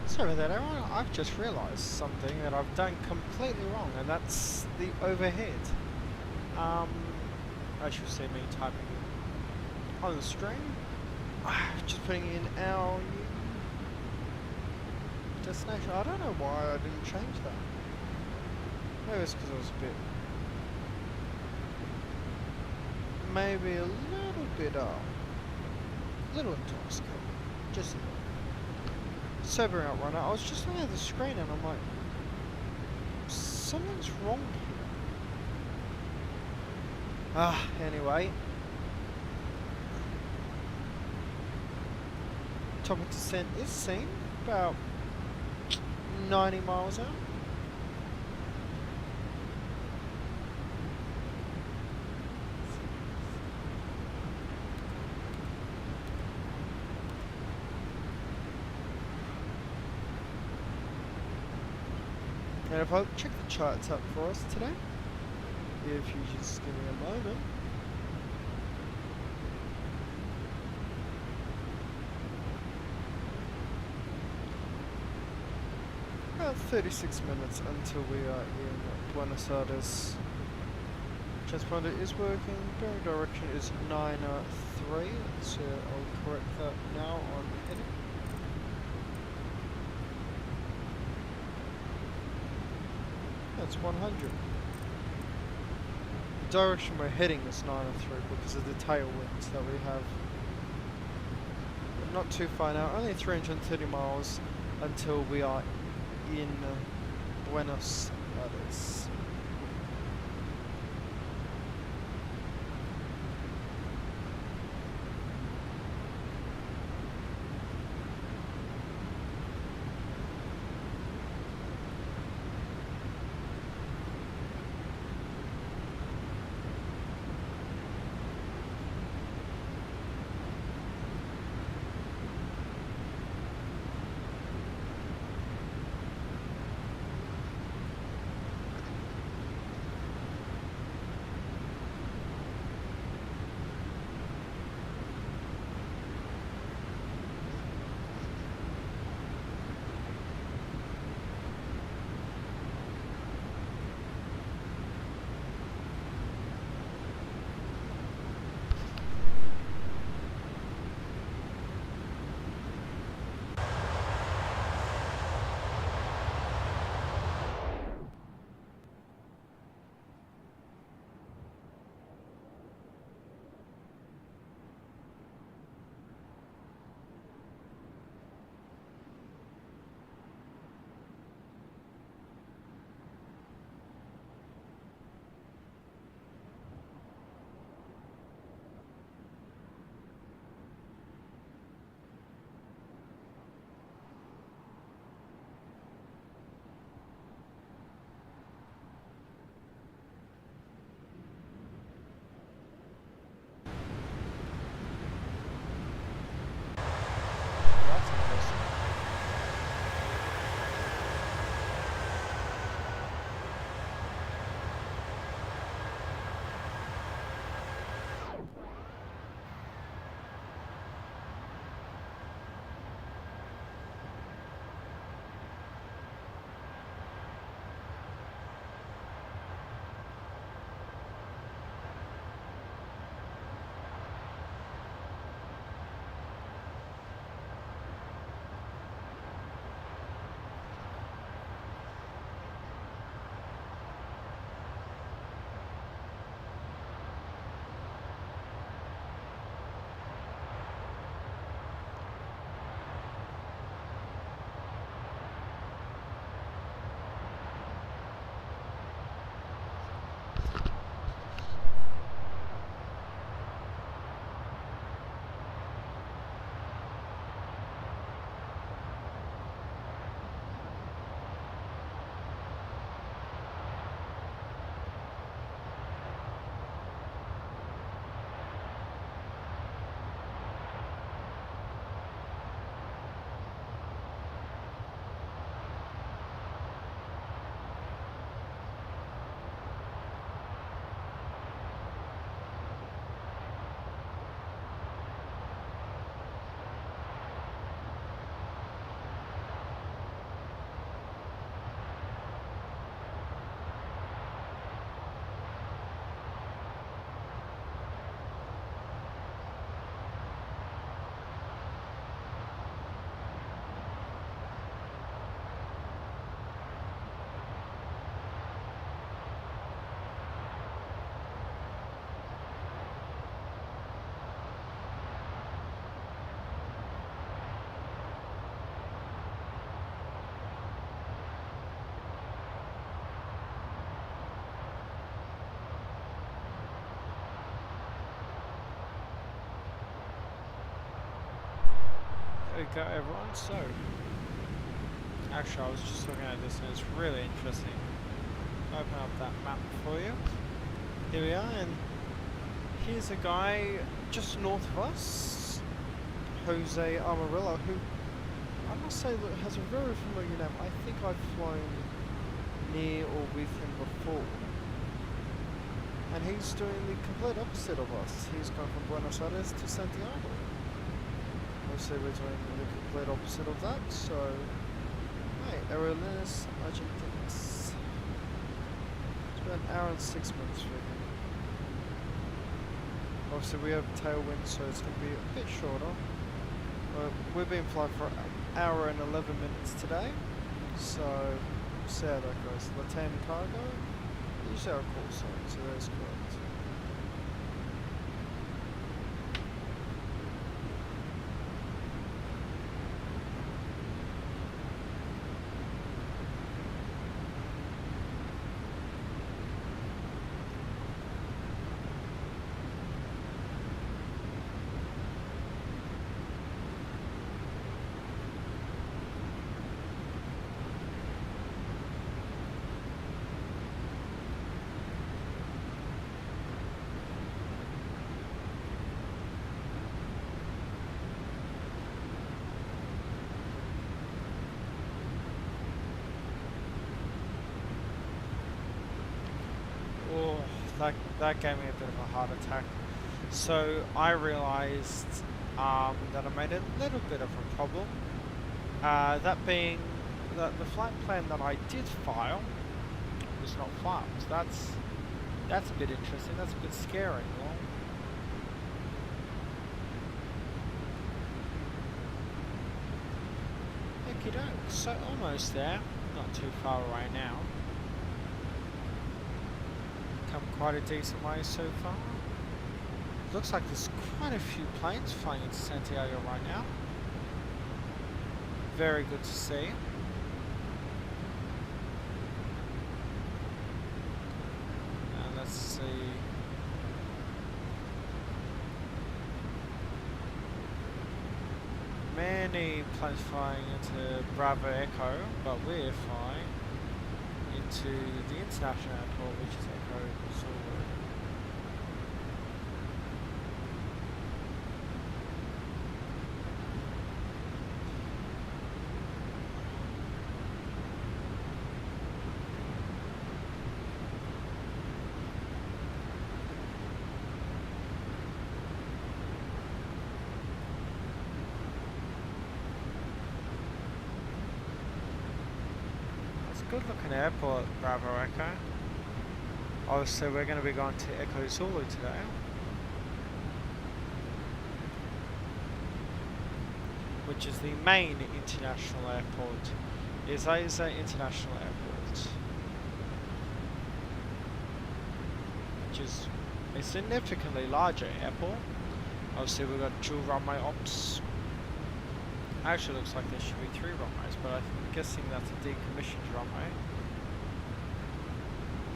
Sorry about that, everyone. I've just realised something that I've done completely wrong, and that's the overhead. As you'll see me typing on the screen, just putting in our new destination. I don't know why I didn't change that. Maybe it's because I was maybe a little intoxicated. Just a little. Sobering up right now. I was just looking at the screen and I'm like, something's wrong here. Anyway. Top of descent is seen, about 90 miles out. And if I check the charts up for us today, if you just give me a moment. About 36 minutes until we are in Buenos Aires. Transponder is working, bearing direction is 9-3, so I'll correct that now on heading. That's 100. The direction we're heading is 9-3 because of the tailwinds that we have. But not too far now, only 330 miles until we are in Buenos Aires. we go, everyone. So, actually, I was just looking at this and it's really interesting. Open up that map for you. Here we are, and here's a guy just north of us, Jose Amarillo, who I must say has a very familiar name. I think I've flown near or with him before. And he's doing the complete opposite of us. He's gone from Buenos Aires to Santiago. Obviously we're doing the complete opposite of that, so... Hey, Aerolíneas Argentinas. It's about an hour and 6 minutes for him. Obviously we have tailwind, so it's going to be a bit shorter. We've been flying for an hour and 11 minutes today, so see how that goes. Latam cargo, use our call sign, so that's correct. That gave me a bit of a heart attack. So I realised that I made a little bit of a problem. That being that the flight plan that I did file was not filed. So that's a bit interesting. That's a bit scary. Okie doke. So almost there. Not too far away now. Come quite a decent way so far. Looks like there's quite a few planes flying into Santiago right now. Very good to see. And let's see. Many planes flying into Bravo Echo, but we're flying into the international airport, which is Echo Zulu. Good looking airport, Bravo Echo. Obviously we're going to be going to Echo Zulu today. Which is the main international airport. Is SAEZ International Airport. Which is a significantly larger airport. Obviously we've got dual runway ops. Actually looks like there should be 3 runways, but I'm guessing that's a decommissioned runway.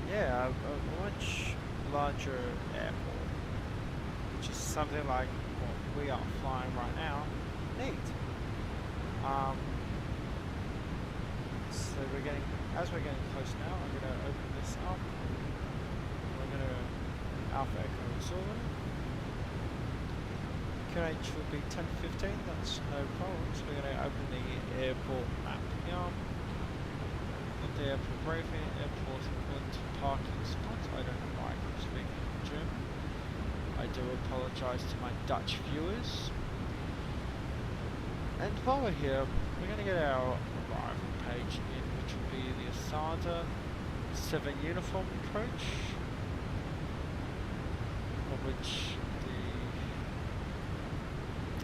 Yeah, a much larger airport, which is something like what we are flying right now. Neat. So as we're getting close now, I'm going to open this up. We're going to Alpha Echo Zulu. QNH will be 10:15, that's no problem. So we're going to open the airport map here. Got the airport briefing, airport and parking spots. I don't know why I'm speaking German. I do apologise to my Dutch viewers. And while we're here, we're going to get our arrival page in, which will be the ASADA 7 uniform approach, of which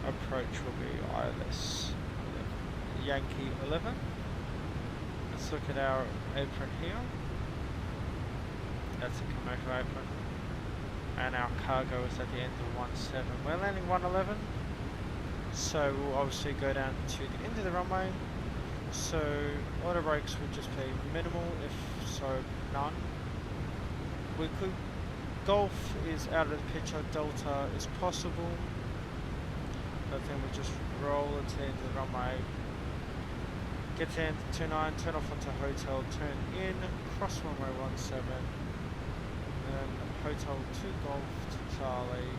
approach will be ILS 11, Yankee 11. Let's look at our apron here. That's a commercial apron. And our cargo is at the end of 17. We're landing 111. So we'll obviously go down to the end of the runway. So auto brakes will just be minimal, if so none. We could, Golf is out of the picture, Delta is possible. I think we'll just roll into the runway, get in 29, turn off onto hotel, turn in, cross runway 17, and then hotel 2 Golf to Charlie,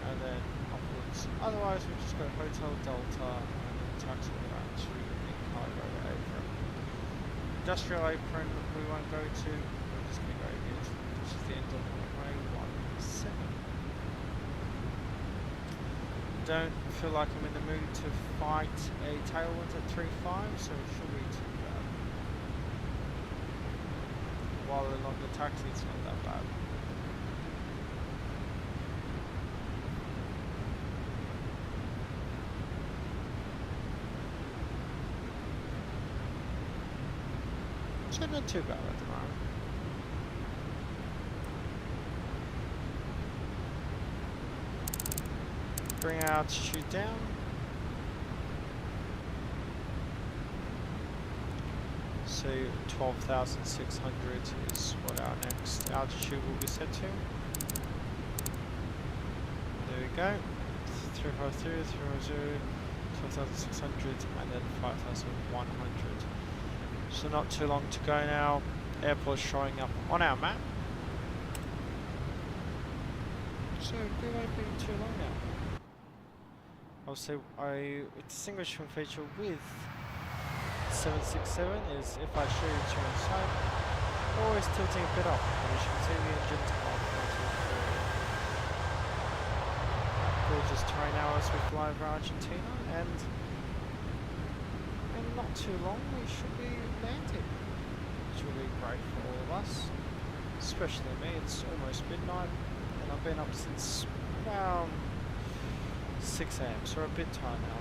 and then upwards. Otherwise we just go hotel Delta and then taxi back to the cargo apron. Industrial apron we won't go to, we're just going to go here. This is the end of runway 17. Don't feel like I'm in the mood to fight a tailwind at 3.5, so it shouldn't be too bad. While along the taxi, it's not that bad. So not too bad at the moment. Bring our altitude down. So 12,600 is what our next altitude will be set to. There we go. 353, 300, 12,600 and then 5,100. So not too long to go now. Airport's showing up on our map. So we won't be too long now. Also, a distinguishing feature with 767 is if I show you to one side, always tilting a bit up. As you can see, the engine's gorgeous terrain hours we fly over Argentina, and in not too long we should be landing, which will be great for all of us, especially me. It's almost midnight, and I've been up since around 6 AM, so we're a bit tired now.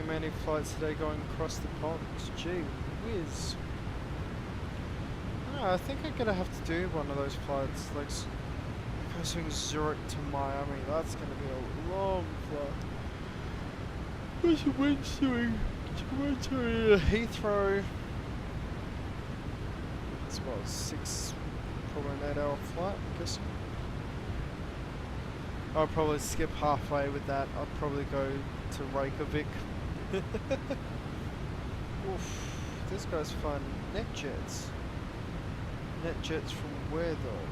Many flights today going across the pond. Gee whiz. I think I'm gonna have to do one of those flights, like going Zurich to Miami. That's gonna be a long flight. What's the wind doing? To Heathrow. It's about 6, probably an 8-hour flight, I'm guessing. I'll probably skip halfway with that. I'll probably go to Reykjavik. Oof, this guy's fun. Netjets. Netjets from where though?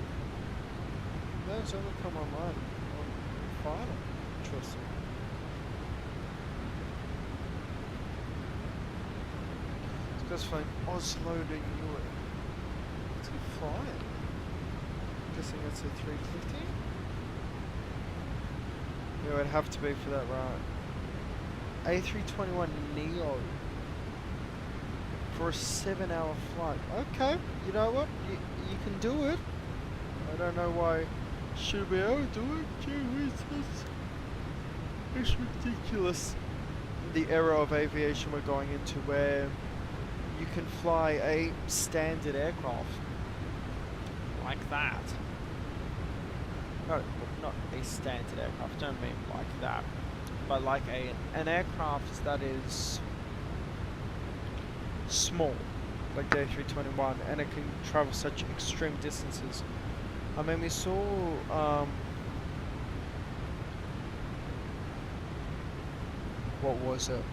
Those only come online on final. Interesting. This guy's flying Oslo to Europe. What's he flying? I'm guessing it's a 350? Yeah, it'd have to be for that ride. A321 Neo for a 7-hour flight. Okay, you know what? You can do it. I don't know why should be able to do it. Gee, it's ridiculous. The era of aviation we're going into where you can fly a standard aircraft like that. No, not a standard aircraft, don't mean like that, but like an aircraft that is small, like the A321, and it can travel such extreme distances. I mean, we saw what was it?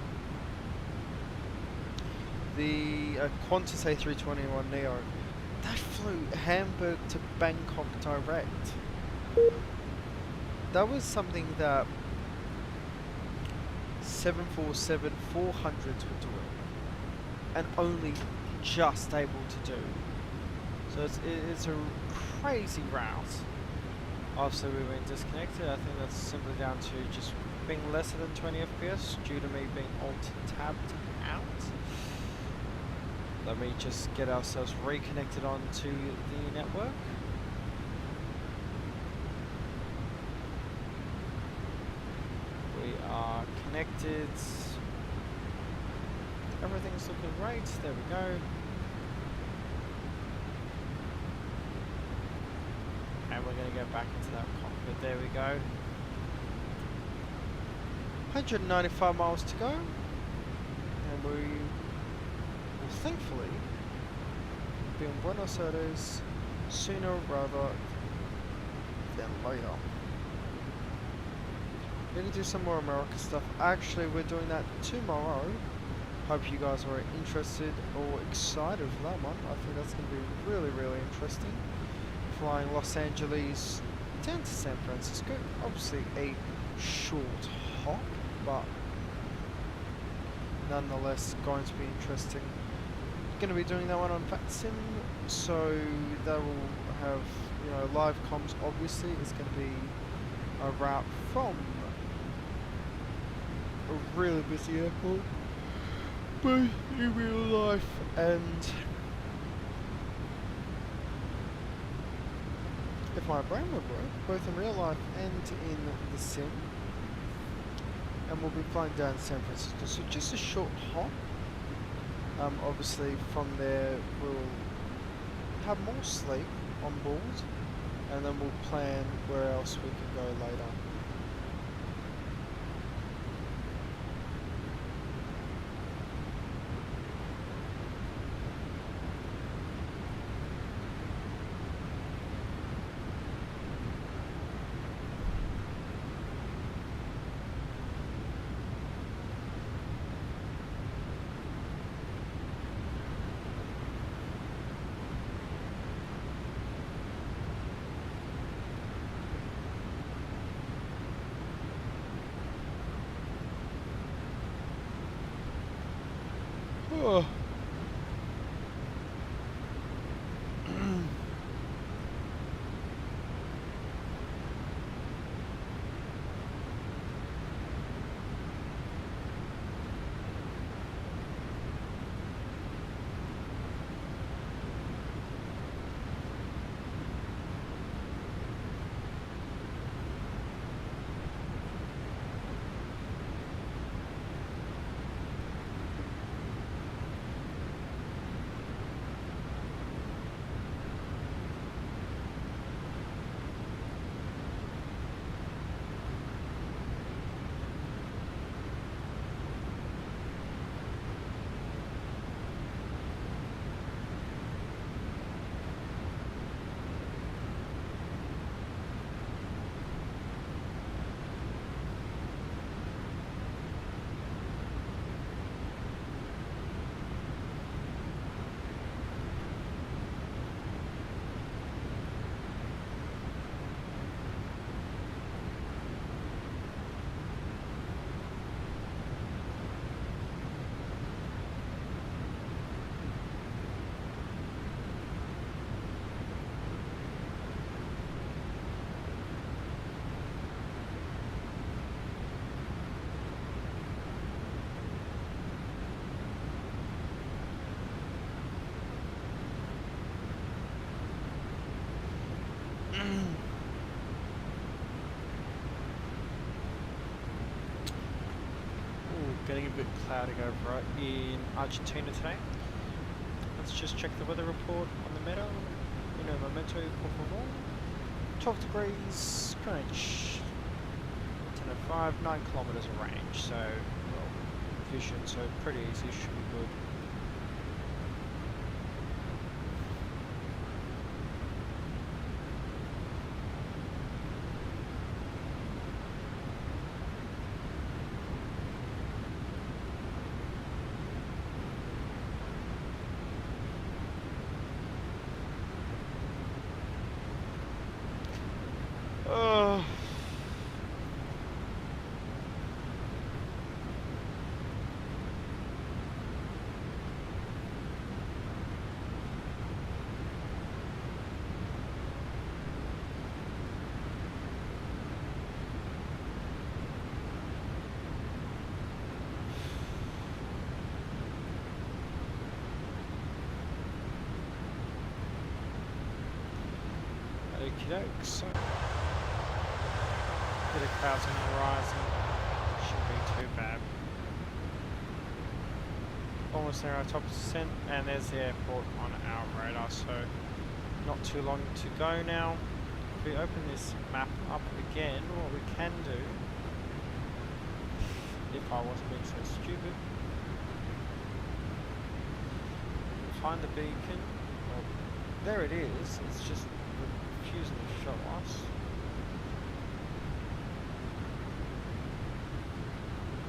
The Qantas A321 Neo that flew Hamburg to Bangkok direct. That was something that 747-400s were doing, and only just able to do. So it's a crazy route. Obviously we've been disconnected. I think that's simply down to just being lesser than 20 FPS due to me being alt-tabbed out. Let me just get ourselves reconnected onto the network. We are connected. Everything's looking great. There we go. And we're going to go back into that cockpit. There we go. 195 miles to go. And we will thankfully be in Buenos Aires sooner rather than later. We're going to do some more America stuff. Actually, we're doing that tomorrow. Hope you guys are interested or excited for that one. I think that's going to be really, really interesting. Flying Los Angeles down to San Francisco. Obviously a short hop, but nonetheless going to be interesting. Going to be doing that one on Vatsim, so that will have, you know, live comms. Obviously, it's going to be a route from a really busy airport, both in real life and, if my brain would work, both in real life and in the sim. And we'll be flying down to San Francisco, so just a short hop. Obviously from there we'll have more sleep on board, and then we'll plan where else we can go later. Oh. Getting a bit cloudy over in Argentina today. Let's just check the weather report on the meadow. Momento, por favor. 12 degrees, Greenwich. 10:05, 9 kilometers of range, so, well, vision, so pretty easy, should be good. Okie doke, so bit of clouds on the horizon, shouldn't be too bad. Almost near our top descent, and there's the airport on our radar, so not too long to go now. If we open this map up again, what we can do, if I wasn't being so stupid, find the beacon. Well, there it is, it's just refusing to show us.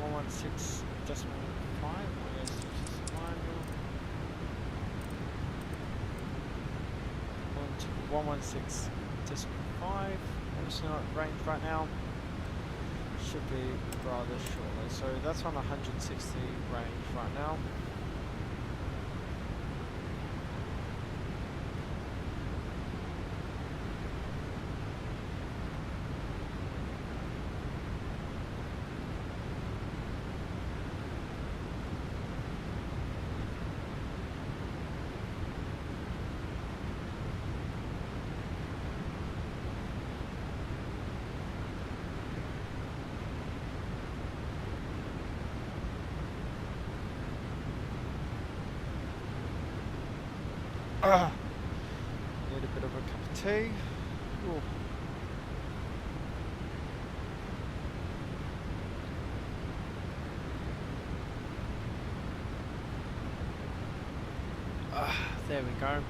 116.5, I guess it's just mine. 116.5, obviously not range right now, should be rather shortly, so that's on 160 range right now. Need a bit of a cup of tea. Ooh. There we go.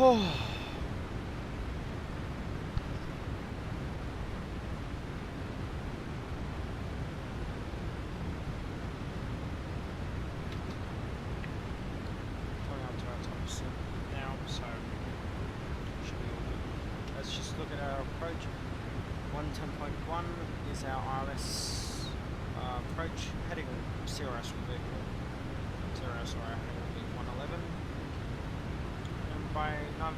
Oh. Going up to our top sim now, so should be all good. Let's just look at our approach. 110.1 is our ILS approach, heading CRS will be CRS or our heading will be 111. By 9.1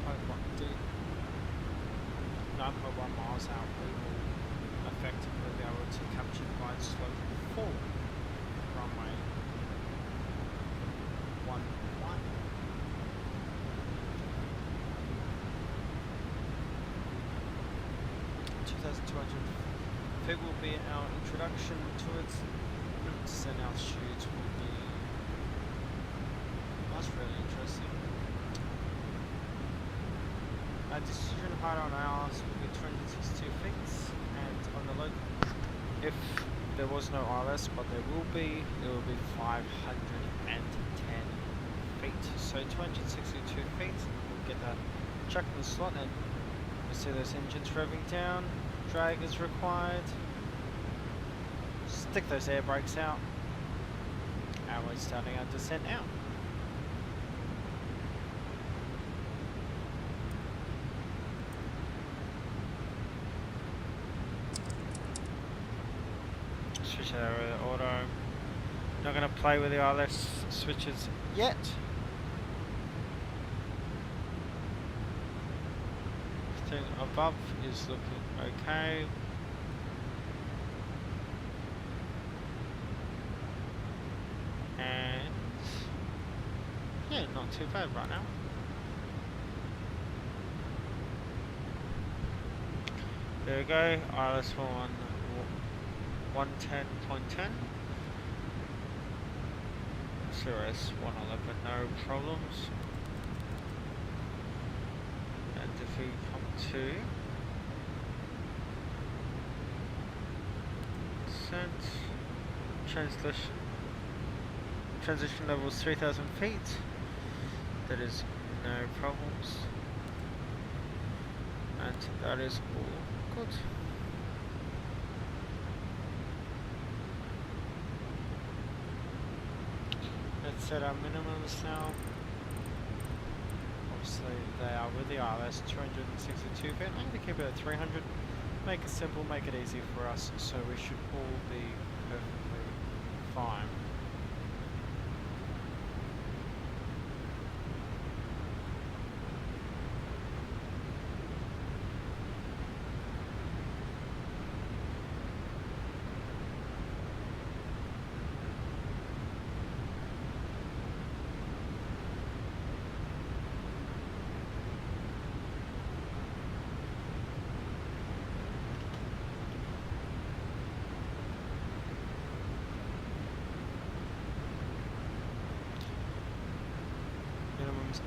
miles out, we will effectively be able to capture glide slope 4, runway 11. 2,200 feet will be our introduction towards descent altitudes will be, that's really interesting. Our decision height on ours will be 262 feet, and on the local, if there was no ILS, but there will be, it will be 510 feet. So 262 feet, we'll get that chuck in the slot, and you see those engines revving down, drag is required, stick those air brakes out, and we're starting our descent now. Switch over to auto. Not going to play with the ILS switches yet. Everything above is looking okay. And yeah, not too bad right now. There we go, ILS 110.10. CRS 111, no problems. And if we come to descent, transition level is 3,000 feet. That is no problems. And that is all good. Let's set our minimums now. Obviously they are with the ILS, 262 feet. I'm going to keep it at 300. Make it simple, make it easy for us, so we should all be perfectly fine.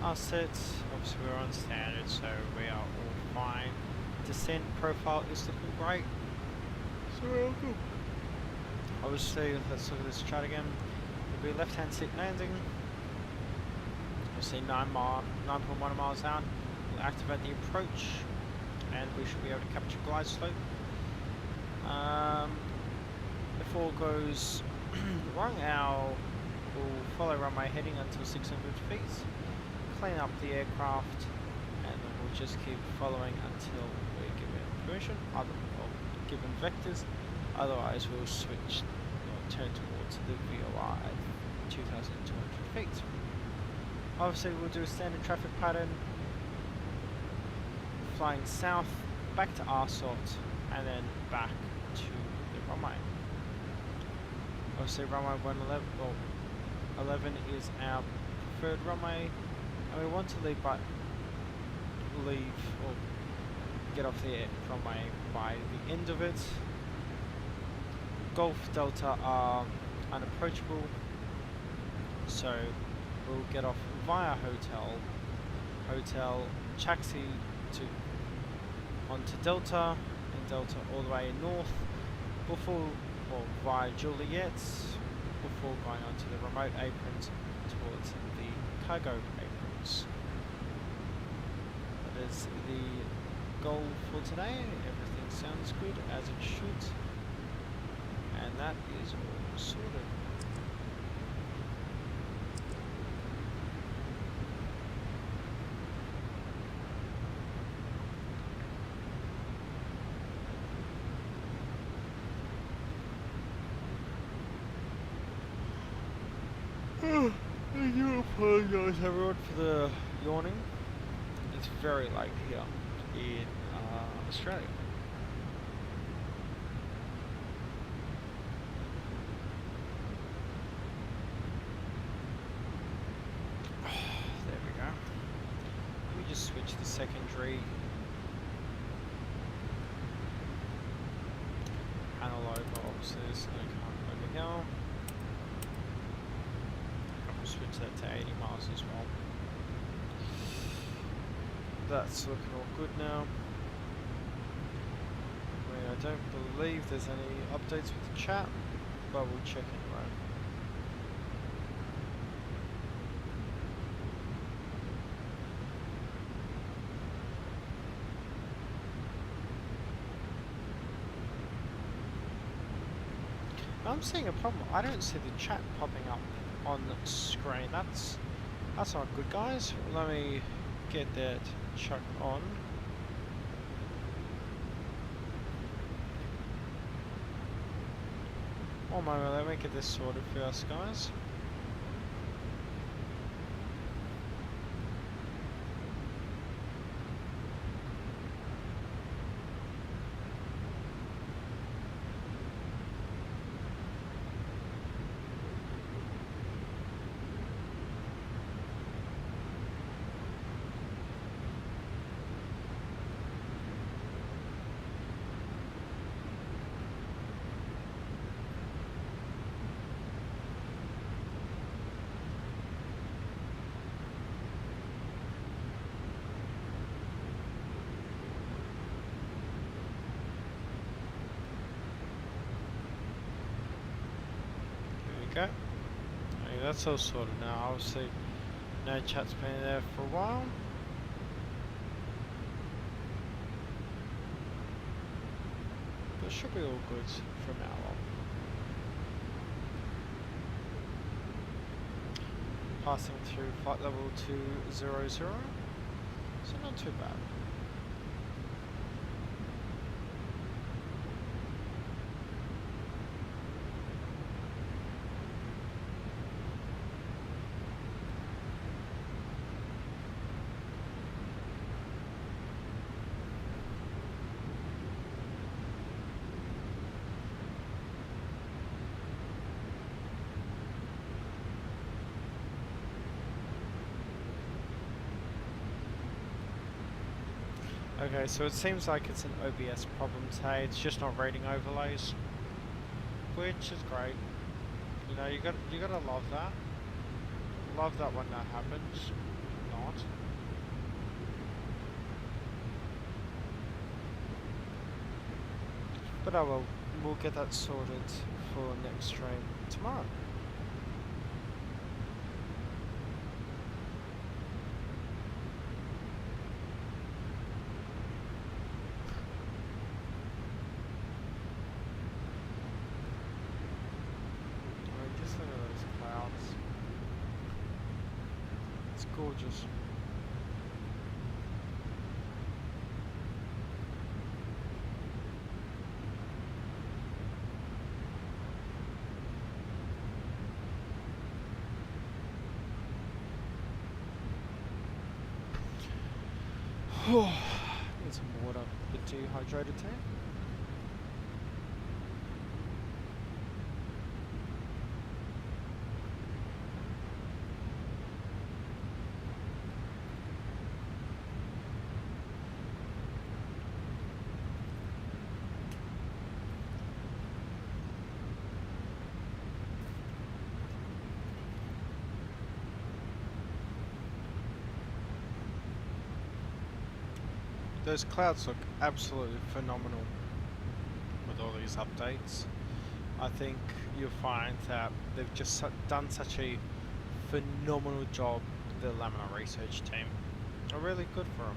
Are set. Obviously we're on standard, so we are all fine. Descent profile is looking great, so we're all good. Obviously, let's look at this chart again. It'll be left-hand seat landing. Obviously 9.1 miles out. We'll activate the approach, and we should be able to capture glide slope. If all goes wrong, we'll follow runway heading until 600 feet. Clean up the aircraft, and then we'll just keep following until we're given permission, or given vectors. Otherwise we'll switch or turn towards the VOR at 2,200 feet. Obviously we'll do a standard traffic pattern, flying south, back to RSOT, and then back to the runway. Obviously runway 11 is our preferred runway. And we want to leave or get off the runway by the end of it. Golf Delta are unapproachable, so we'll get off via hotel, taxi onto Delta, and Delta all the way north via Juliet's before going onto the remote aprons towards the cargo aprons. That is the goal for today. Everything sounds good as it should, and that is all sorted. I do apologise everyone for the yawning. It's very late here in Australia. There we go. Let me just switch the secondary panel over. Obviously it's going to come over here. Switch that to 80 miles as well. That's looking all good now. I don't believe there's any updates with the chat, but we'll check anyway. I'm seeing a problem. I don't see the chat popping up on the screen. That's not good, guys. Let me get that chuck on. One moment, let me get this sorted for us, guys. Okay, that's all sorted now. Obviously, no chat's been there for a while. But it should be all good from now on. Passing through flight level 200. So not too bad. Okay, so it seems like it's an OBS problem today. It's just not reading overlays, which is great. You know, you gotta love that. Love that when that happens. Not. But oh well, we'll get that sorted for next stream tomorrow. Just look at those clouds. It's gorgeous. Need some water. A bit dehydrated today. Those clouds look absolutely phenomenal with all these updates. I think you'll find that they've just done such a phenomenal job, the Laminar research team. Are really good for them.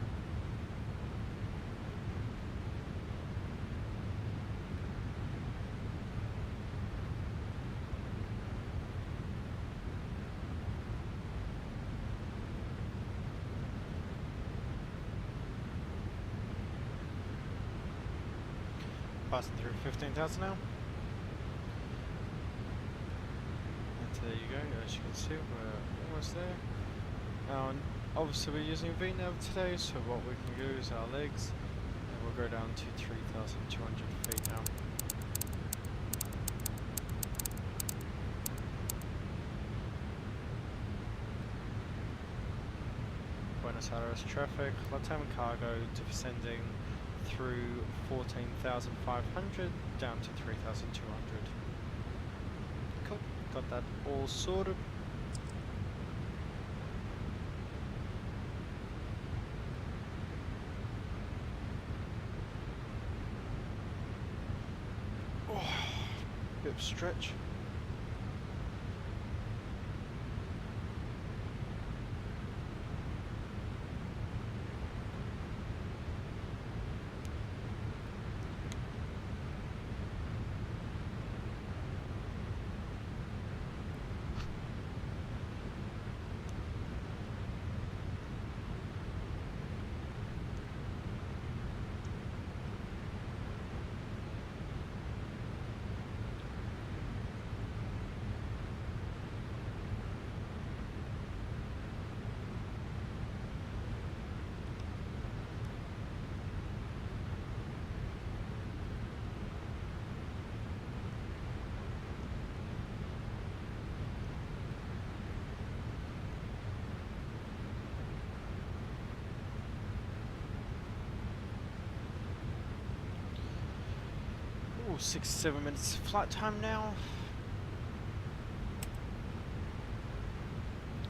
Passing through 15,000 now. And there you go, as you can see, we're almost there. Now, obviously we're using VNav today, so what we can do is our legs, and we'll go down to 3,200 feet now. Buenos Aires traffic, Latam cargo descending through 14,500 down to 3,200. Cool, got that all sorted. Oh, bit of stretch. Ooh, 6-7 minutes flight time now.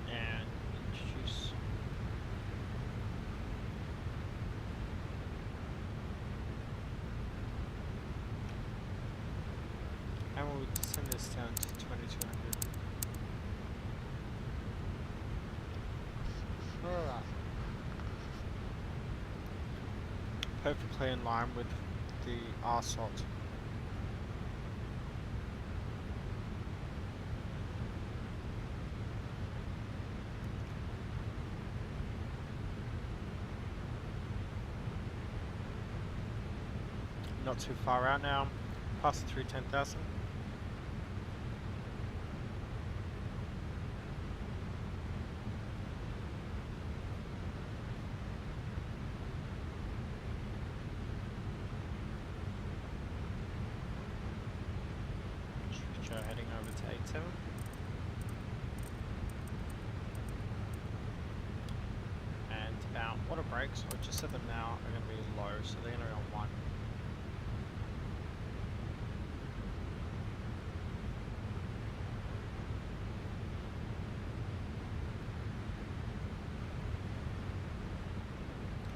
And introduce. And we'll send this down to 2200. Alright. Perfectly in line with the RSOT. not too far out now. Passing through 10,000. Heading over to 87. And our water brakes, I just set them now, are going to be low, so they're going to be on 1.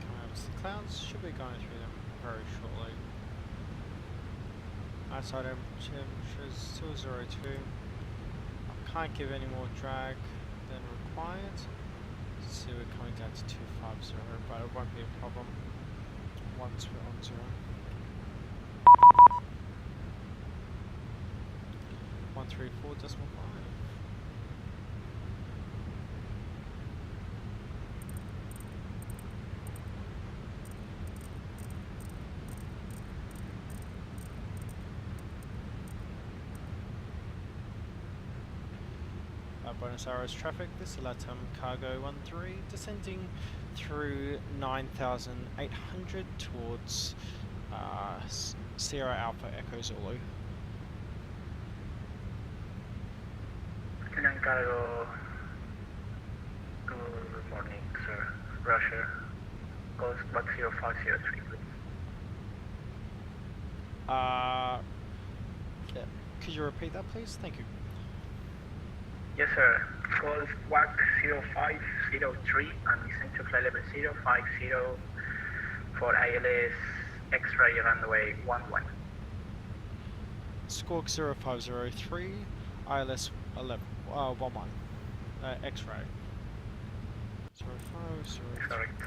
Coming over to the clouds, should be going through them very shortly. Outside temperatures 202. I can't give any more drag than required. So we're coming down to 250, but it won't be a problem once we're on 0. 134.5. Buenos Aires traffic, this is Vatsim Cargo 13, descending through 9,800 towards Sierra Alpha Echo Zulu. Vatsim Cargo, good morning, sir. Russia, coast 10503, please. Yeah. Could you repeat that, please? Thank you. Yes, sir. Golf WAC 0503 and descend to flight level 050 for ILS X-ray runway 11. Squawk 0503, ILS 11, 11, X-ray. 0503. Correct.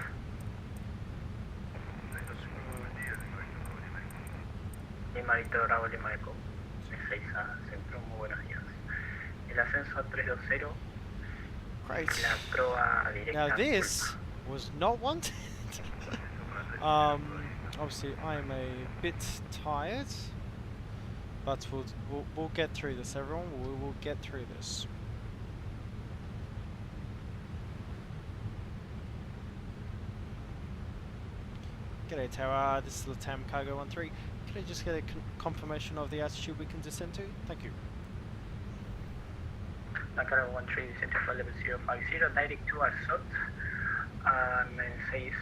Limarito Bravo Limareco, SAEZ Centro, muy buenos días. El ascenso a 320. Great. La proa directa. Now this was not wanted. Obviously I'm a bit tired, but we'll get through this, everyone. We will get through this. G'day Tower, this is Vatsim Cargo 13. Can I just get a confirmation of the altitude we can descend to? Thank you. Cargo 13, descend to flight level 050, direct to Asot. And says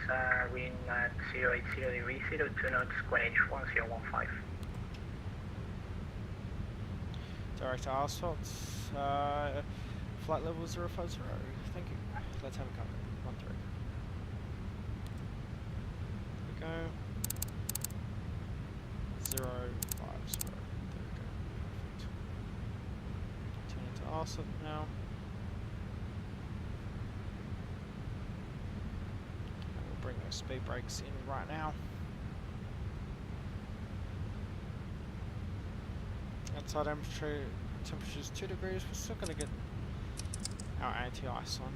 wind at 080 degrees, 02 knots, QNH 1015. Direct to Asot, flight level 050. Thank you. Let's have a Cargo 13. There we go. 050. There we go. Perfect. Turn it to Asot now. Bring those speed brakes in right now. Outside temperature's 2 degrees. We're still going to get our anti-ice on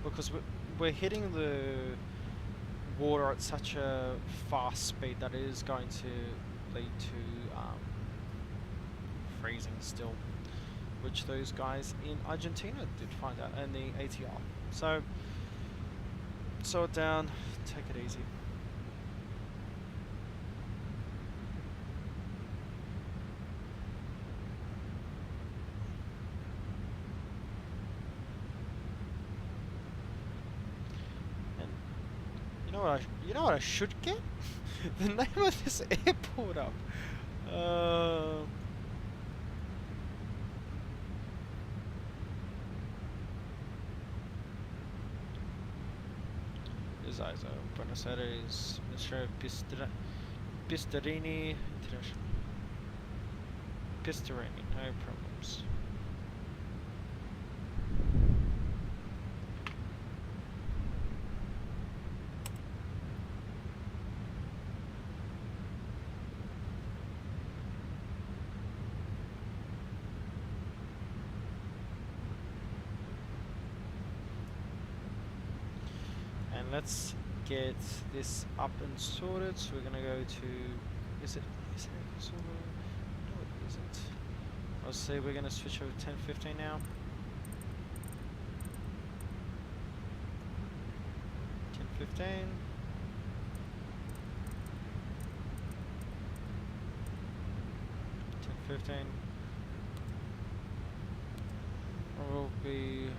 because we're hitting the water at such a fast speed that it is going to lead to freezing still, which those guys in Argentina did find out in the ATR. So slow it down, take it easy. And you know what I should get? The name of this airport up. Buenos Aires, Mr. Pistarini International. Pistarini, no problems. And let's get this up and sorted. So we're going to go to Is it Echo Zulu? No, it isn't. I'll see. We're gonna switch over 10:15 now. 10:15. Will be.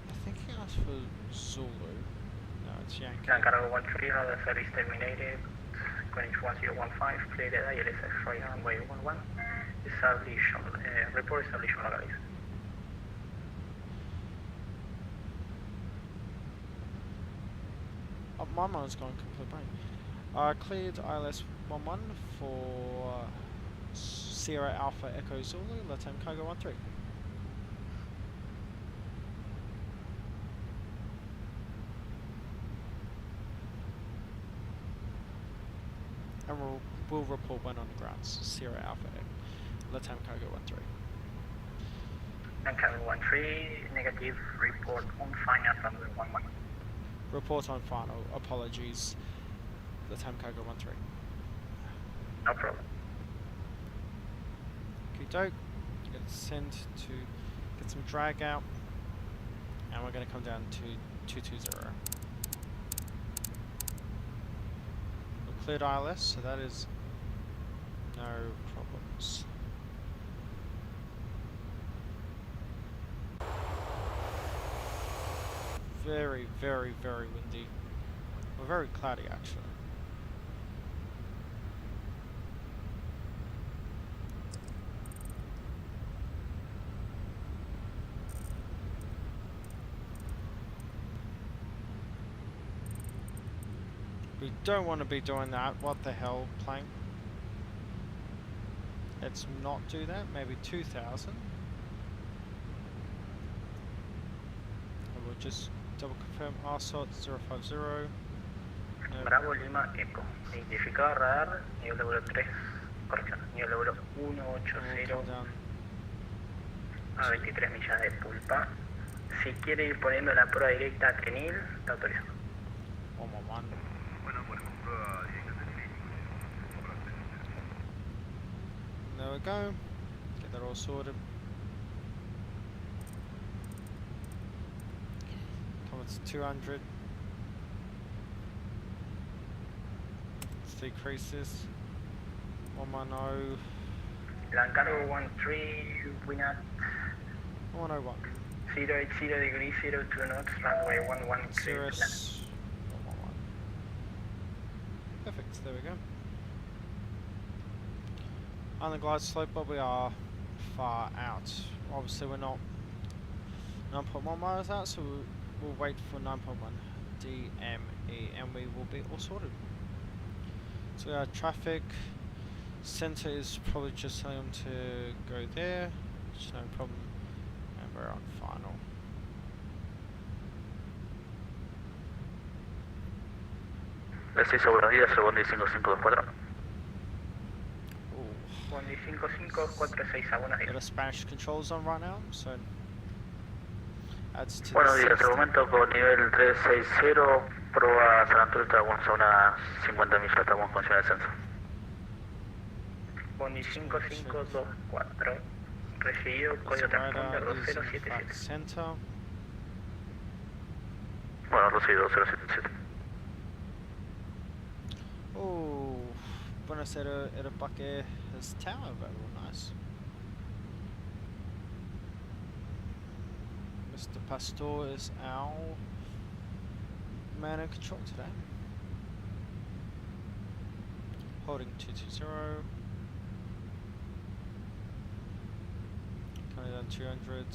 I think he asked for Zulu. No, it's Yankee. Cargo 13, radar service terminated. Greenwich 1015, clear the ILS right runway 11. Establish, report establish localized. Oh, my mind's gone completely blank. Cleared ILS 11 for Sierra Alpha Echo Zulu, Latam Cargo 13. And we'll report when on the grounds. Sierra Alpha Latam Cargo 13. And Cargo 13, negative report on final runway 11. Report on final. Apologies. Latam Cargo 13. No problem. Okie doke. Get sent to get some drag out. And we're going to come down to 220. We've cleared ILS, so that is no problems. Very, very, very windy. Well, very cloudy actually. We don't want to be doing that. What the hell, plane? Let's not do that. Maybe 2000. And we'll just double confirm RSOT 050. No. Bravo Lima Eco. Identificado radar, nivel de vuelo 3. Corrección. Nivel de vuelo 180 a 23 millas de pulpa. Si quiere ir poniendo la prueba directa a Tenil, está autorizado. There we go. Get that all sorted. Coming to 200. Let's decrease this. 110. Lancargo 13, Winat 101. 080 degrees 02 knots, runway 11 clear. Cirrus 111. Perfect, there we go. On the glide slope, but we are far out. Obviously we're not 9.1 miles out, so we'll wait for 9.1 DME and we will be all sorted. So our traffic center is probably just telling them to go there, which is no problem, and we're on final. SAEZ, buenos días, el Bondi 5524. Bondi 5546, buenos días. Got a Spanish controls on right now, so adds to Buenos the días, 60. de momento con nivel 360, proa San Antonio, estamos a unas 50 millas, estamos con condición de descenso. Bondi 5524, recibido, código transponder 2077. Center. Bueno, recibido 077. Oh, Buenos Aires Bucket has tower available, nice. Mr. Pastor is our man in control today. Holding 220. Coming down 200.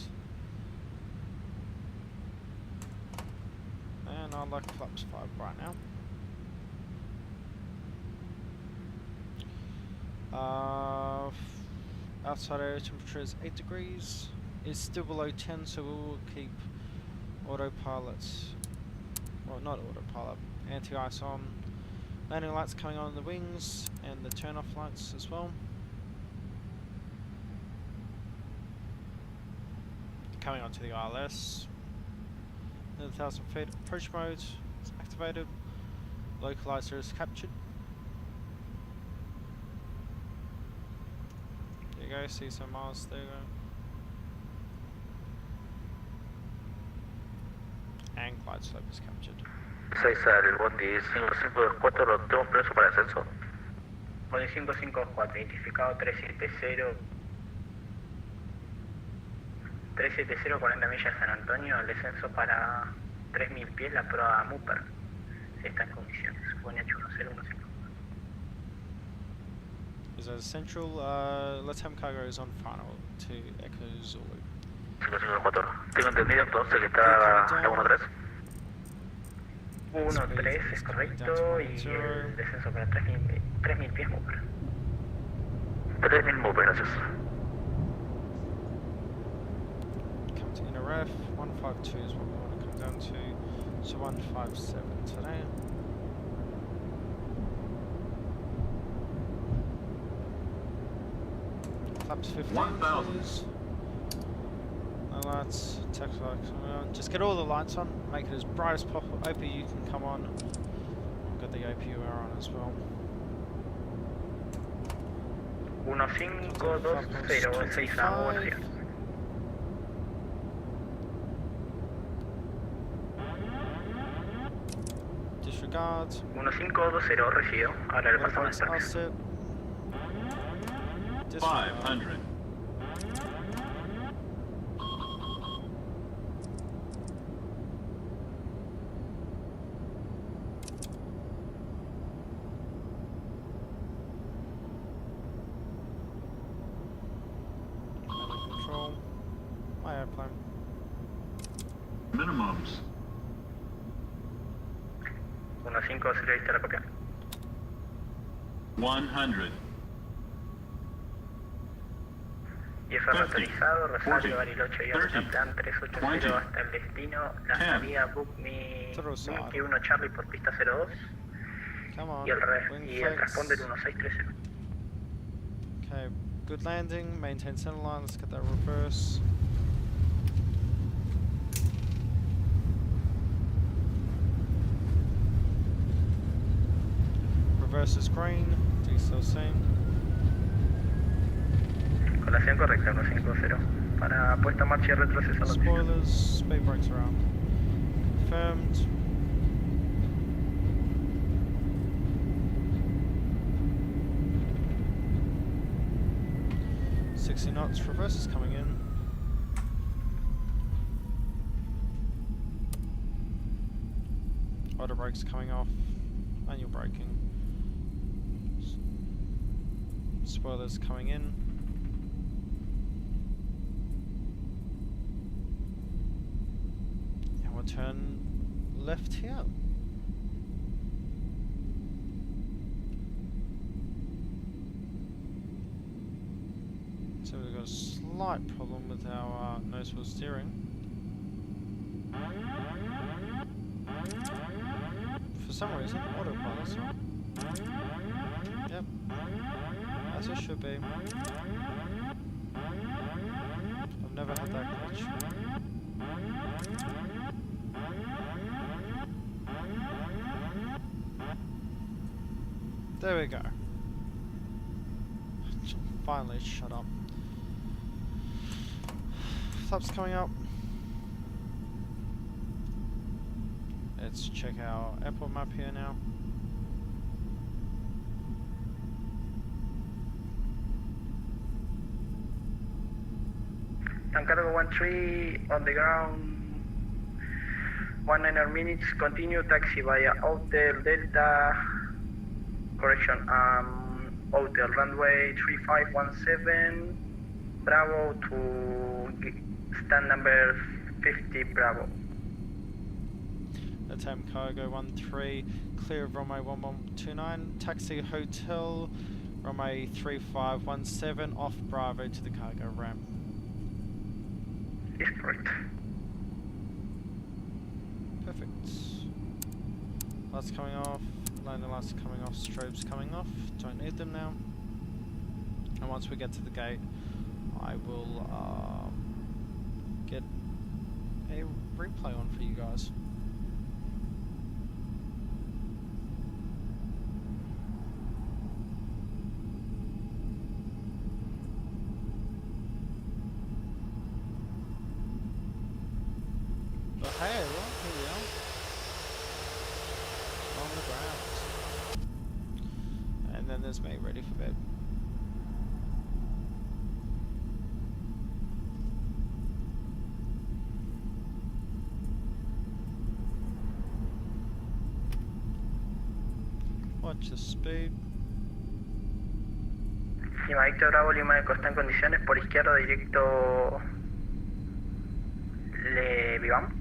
And I like flaps 5 right now. Outside air temperature is 8 degrees. It's still below 10, so we will keep autopilot. Well, not autopilot. Anti-ice on. Landing lights coming on in the wings, and the turn-off lights as well. Coming onto the ILS. 1,000 feet. Approach mode is activated. Localizer is captured. go, see some miles, there you go. And glide slope is captured. César, el bondi 5524 lo tengo preso para ascenso. Bondi 554, identificado 370. 370, 40 millas San Antonio, el descenso para 3000 pies, la prueba Mooper. Está en condiciones, Bondi 1015. Is that central? Let's have cargo is on final to Echo Zulu. 5524. Tengo entendido entonces que está a 13. 13 es correcto y el descenso para 3000 pies Mooper. 3000 Mooper, gracias. Come to inner ref, 152 is what we want to come down to, so 157 today. Flaps 15 please. No lights, text lights on. Just get all the lights on, make it as bright as possible. OPU can come on. I've got the OPU on as well. 1520, 6 a Buenos Aires. Disregard. 1520 recibido. Ahora le pasamos el I'll sit. 500. Control. My airplane. Minimums. 1520, ¿viste la copia? 100. Y eso autorizado, Rosario, Bariloche y Alta Plan 380 hasta el destino. La salida Book Me 21 Charlie por pista 02 y el transponder 1630. Okay, good landing, maintain center line, let's get that reverse. Reverse is green, diesel same. Colación correcta, 150. Para puesta en marcha y retroceso. Spoilers, speed brakes around. Confirmed. .60 knots, reverse is coming in. Auto brakes coming off, manual braking. Spoilers coming in. And we'll turn left here. So we've got a slight problem with our nose wheel steering. For some reason, autopilot's on. Yep, as it should be. I've never had that glitch. There we go. Finally, shut up. Flaps coming up. Let's check our airport map here now. Santiago 13 on the ground. 19 minutes. Continue taxi via Hotel Delta. Correction. Hotel runway 3517. Bravo to stand number 50 Bravo. Attempt cargo 13, clear of runway 1129, taxi hotel, runway 3517, off Bravo to the cargo ramp. Is correct. Perfect. Lights coming off, landing lights coming off, strobes coming off, don't need them now. And once we get to the gate, I will get a replay on for you guys. then there's me ready for bed. Watch the speed. Lima Víctor Bravo, Lima de Costa en condiciones, por izquierda directo Le Vivam.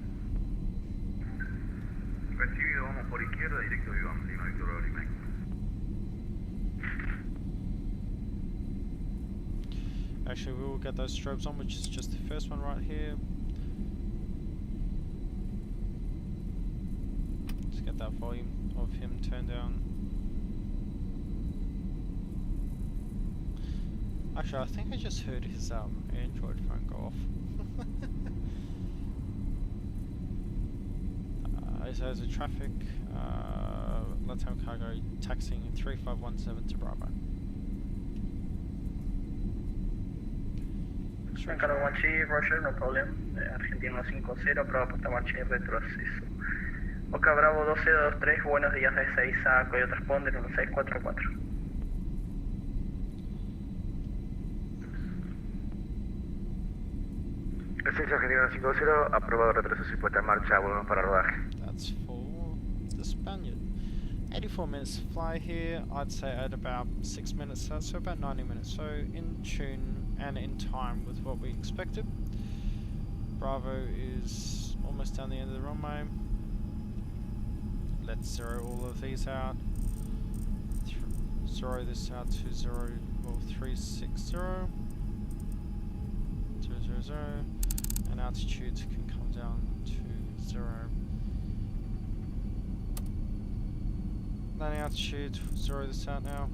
Recibido, vamos por izquierda, directo Vivam, Lima Víctor Bravo, Lima. Actually, we will get those strobes on, which is just the first one right here. Just get that volume of him turned down. Actually, I think I just heard his Android phone go off. There's a traffic, let's have cargo taxiing 3517 to Bravo. Santiago 1G, Roger, no problem. Argentino 50, prueba puesta marcha y retroceso. Boca Bravo 1223, buenos días de SAEZ a Coyote Responder 1644. SAEZ Argentino 50, aprobado retroceso y puesta en marcha, volvemos para rodaje. That's for the Spaniard. 84 minutes to fly here, I'd say at about 6 minutes, so about 90 minutes, so in tune and in time with what we expected. Bravo is almost down the end of the runway. Let's zero all of these out. Zero this out to 360. 000, and altitude can come down to 0. Landing altitude, zero this out now.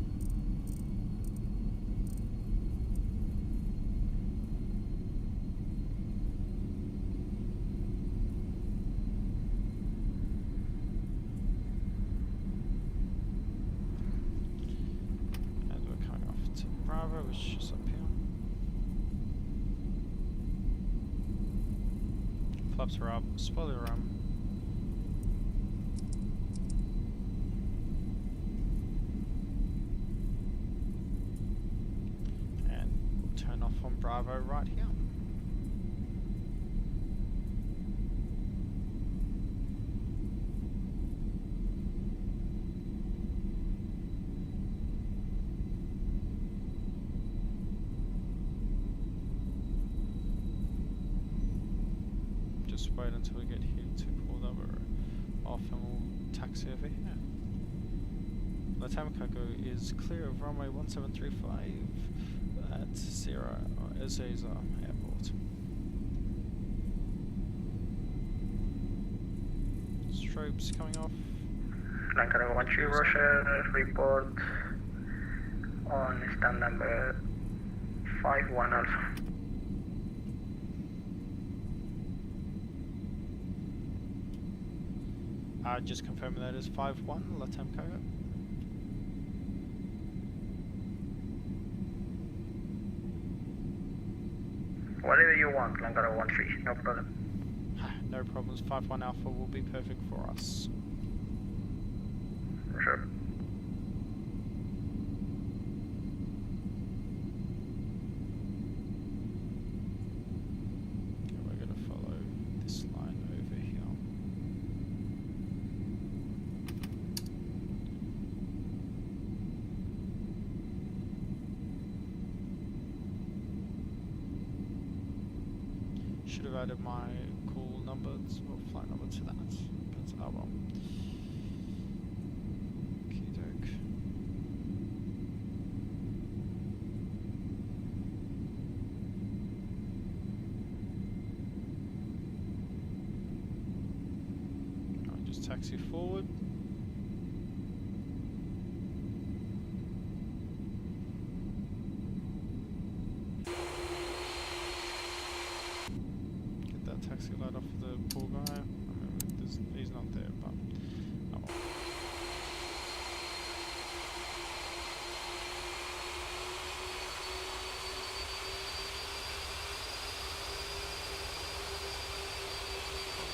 And we're coming off to Bravo, which is just up here. Flaps are up, spoiler are up. Turn off on Bravo right here. Just wait until we get here to pull over off and we'll taxi over here. Vatsim is clear of runway 1735 at SAEZ Airport. Strobes coming off. Santiago 1G, Roger, report on stand number 51 also. Just confirming that is 51, Vatsim. Whatever you want, Santiago 1G, no problem. No problems, 51 Alpha will be perfect for us. Sure. Okay, we're going to follow this line over here. Should have added my call number or flight number to that, but oh well. Okey-doke. I'll just taxi forward. Taxi light off the poor guy. I mean, he's not there, but oh well.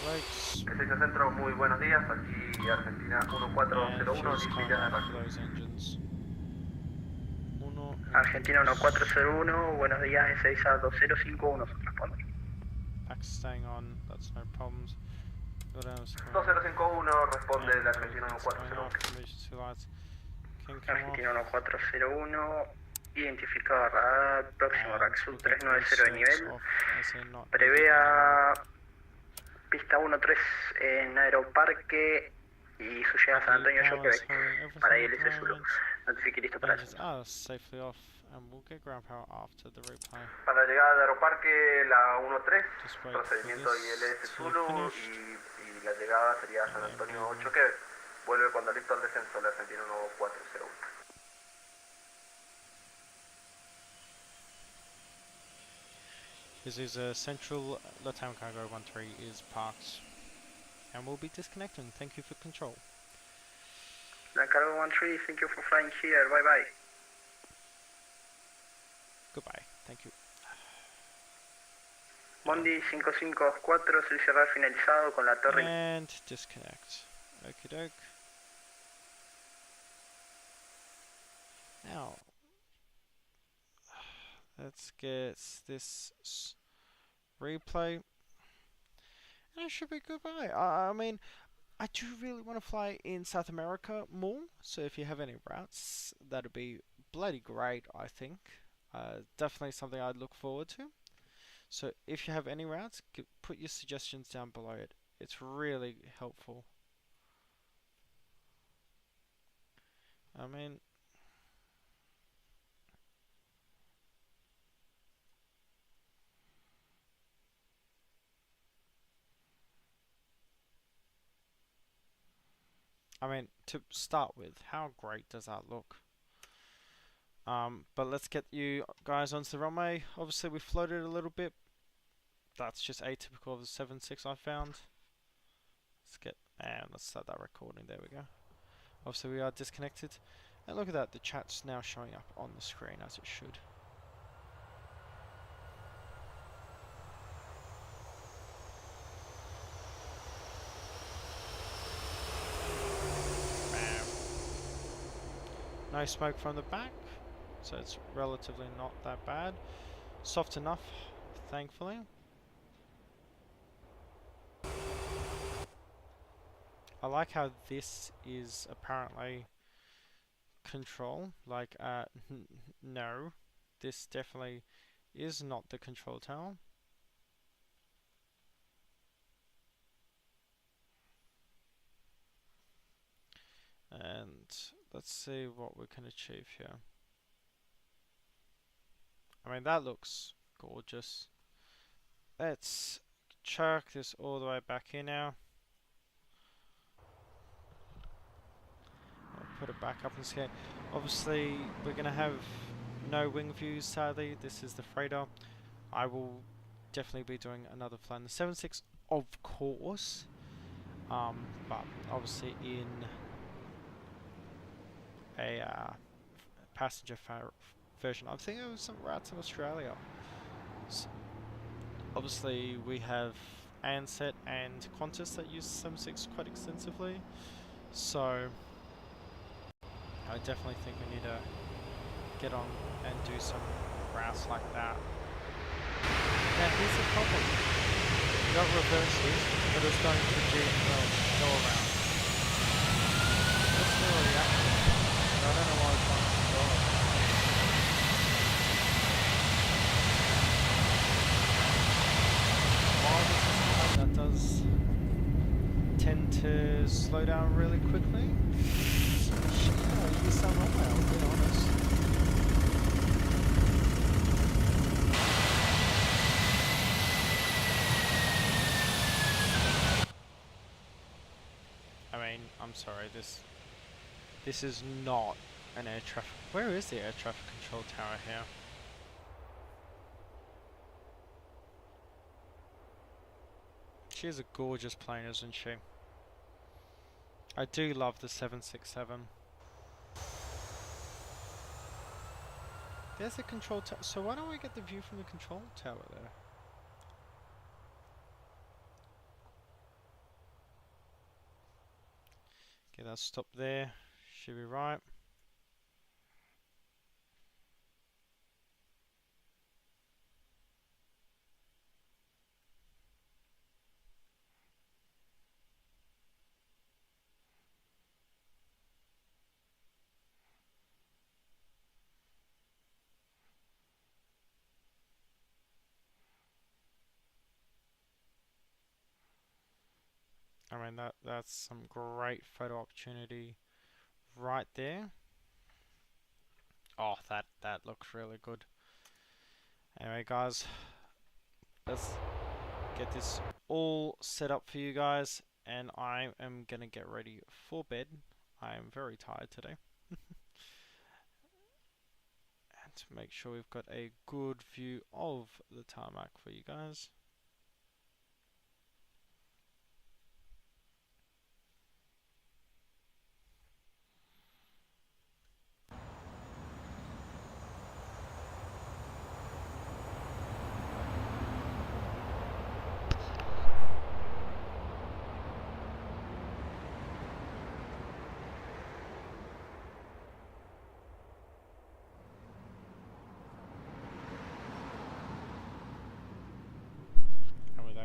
Legs. SAEZ Centro, muy buenos días. Aquí Argentina 1401, And fuel's coming Lima off those engines. Argentina 1401, buenos días, SAEZ 2051, responde. Back staying on, that's no problems. 2051 responde el argentino 1401. Emergency lights. Can come Argentina off. 1401, identificado radar, próximo And Raxu we'll get 390 de E6 nivel. off as they're not needed anymore. Prevea pista 13 en Aeroparque y su llegada a San Antonio Powers Jockey hovering everything para at the ILS Zulu. moment. Notifique listo para Engines ascenso. are safely off, and we'll get ground power after the replay. Para la llegada de Aeroparque, la 13, Just wait procedimiento for this ILS to Zulu finish. y la llegada sería San Antonio And then 8, que vuelve cuando listo el descenso, el argentino 1401. This is a central Latam Cargo 13 is parked, and we'll be disconnecting. Thank you for control. Cargo 13, thank you for flying here, bye bye. Goodbye. Thank you. Mondi 554, servicio radar finalizado con la torre. And disconnect. Okie doke. Now, let's get this replay. And it should be goodbye. I mean, I do really want to fly in South America more. So if you have any routes, that'd be bloody great, I think. Definitely something I'd look forward to. So if you have any routes, put your suggestions down below it. It's really helpful. I mean, to start with, how great does that look? But let's get you guys onto the runway. Obviously, we floated a little bit. That's just atypical of the 7.6 I found. Let's start that recording. There we go. Obviously, we are disconnected. And look at that, the chat's now showing up on the screen as it should. Bam. No smoke from the back, so it's relatively not that bad. Soft enough, thankfully. I like how this is apparently control. Like, no, this definitely is not the control tower. And let's see what we can achieve here. I mean, that looks gorgeous. Let's chuck this all the way back here now. I'll put it back up in scale. Obviously, we're going to have no wing views, sadly. This is the freighter. I will definitely be doing another flight in the 7.6, of course. But obviously in a passenger version. I'm thinking of some routes in Australia. So obviously we have Ansett and Qantas that use 7.6 quite extensively. So I definitely think we need to get on and do some routes like that. Now here's the problem. You got reverses, but it's going to go around. That's the reaction. I don't know why it's trying to go around. While this is happening, that does tend to slow down really quickly. You sound wrong now, I'll be honest. I mean, I'm sorry, this is not an air traffic. Where is the air traffic control tower here? She is a gorgeous plane, isn't she? I do love the 767. There's the control tower. So why don't we get the view from the control tower there? Okay, that's stop there. Should be right. I mean, that's some great photo opportunity right there. Oh, that looks really good. Anyway, guys, let's get this all set up for you guys, and I am gonna get ready for bed. I am very tired today. And to make sure we've got a good view of the tarmac for you guys.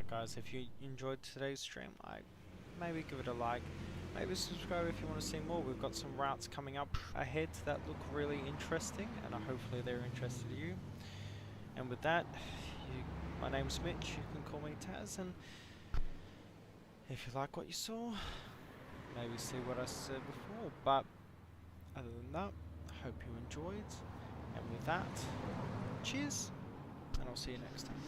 Guys, if you enjoyed today's stream, maybe give it a like, maybe subscribe if you want to see more. We've got some routes coming up ahead that look really interesting, and hopefully they're interested in you. And with that, my name's Mitch, you can call me Taz, and if you like what you saw, maybe see what I said before. But other than that, I hope you enjoyed, and with that, cheers, and I'll see you next time.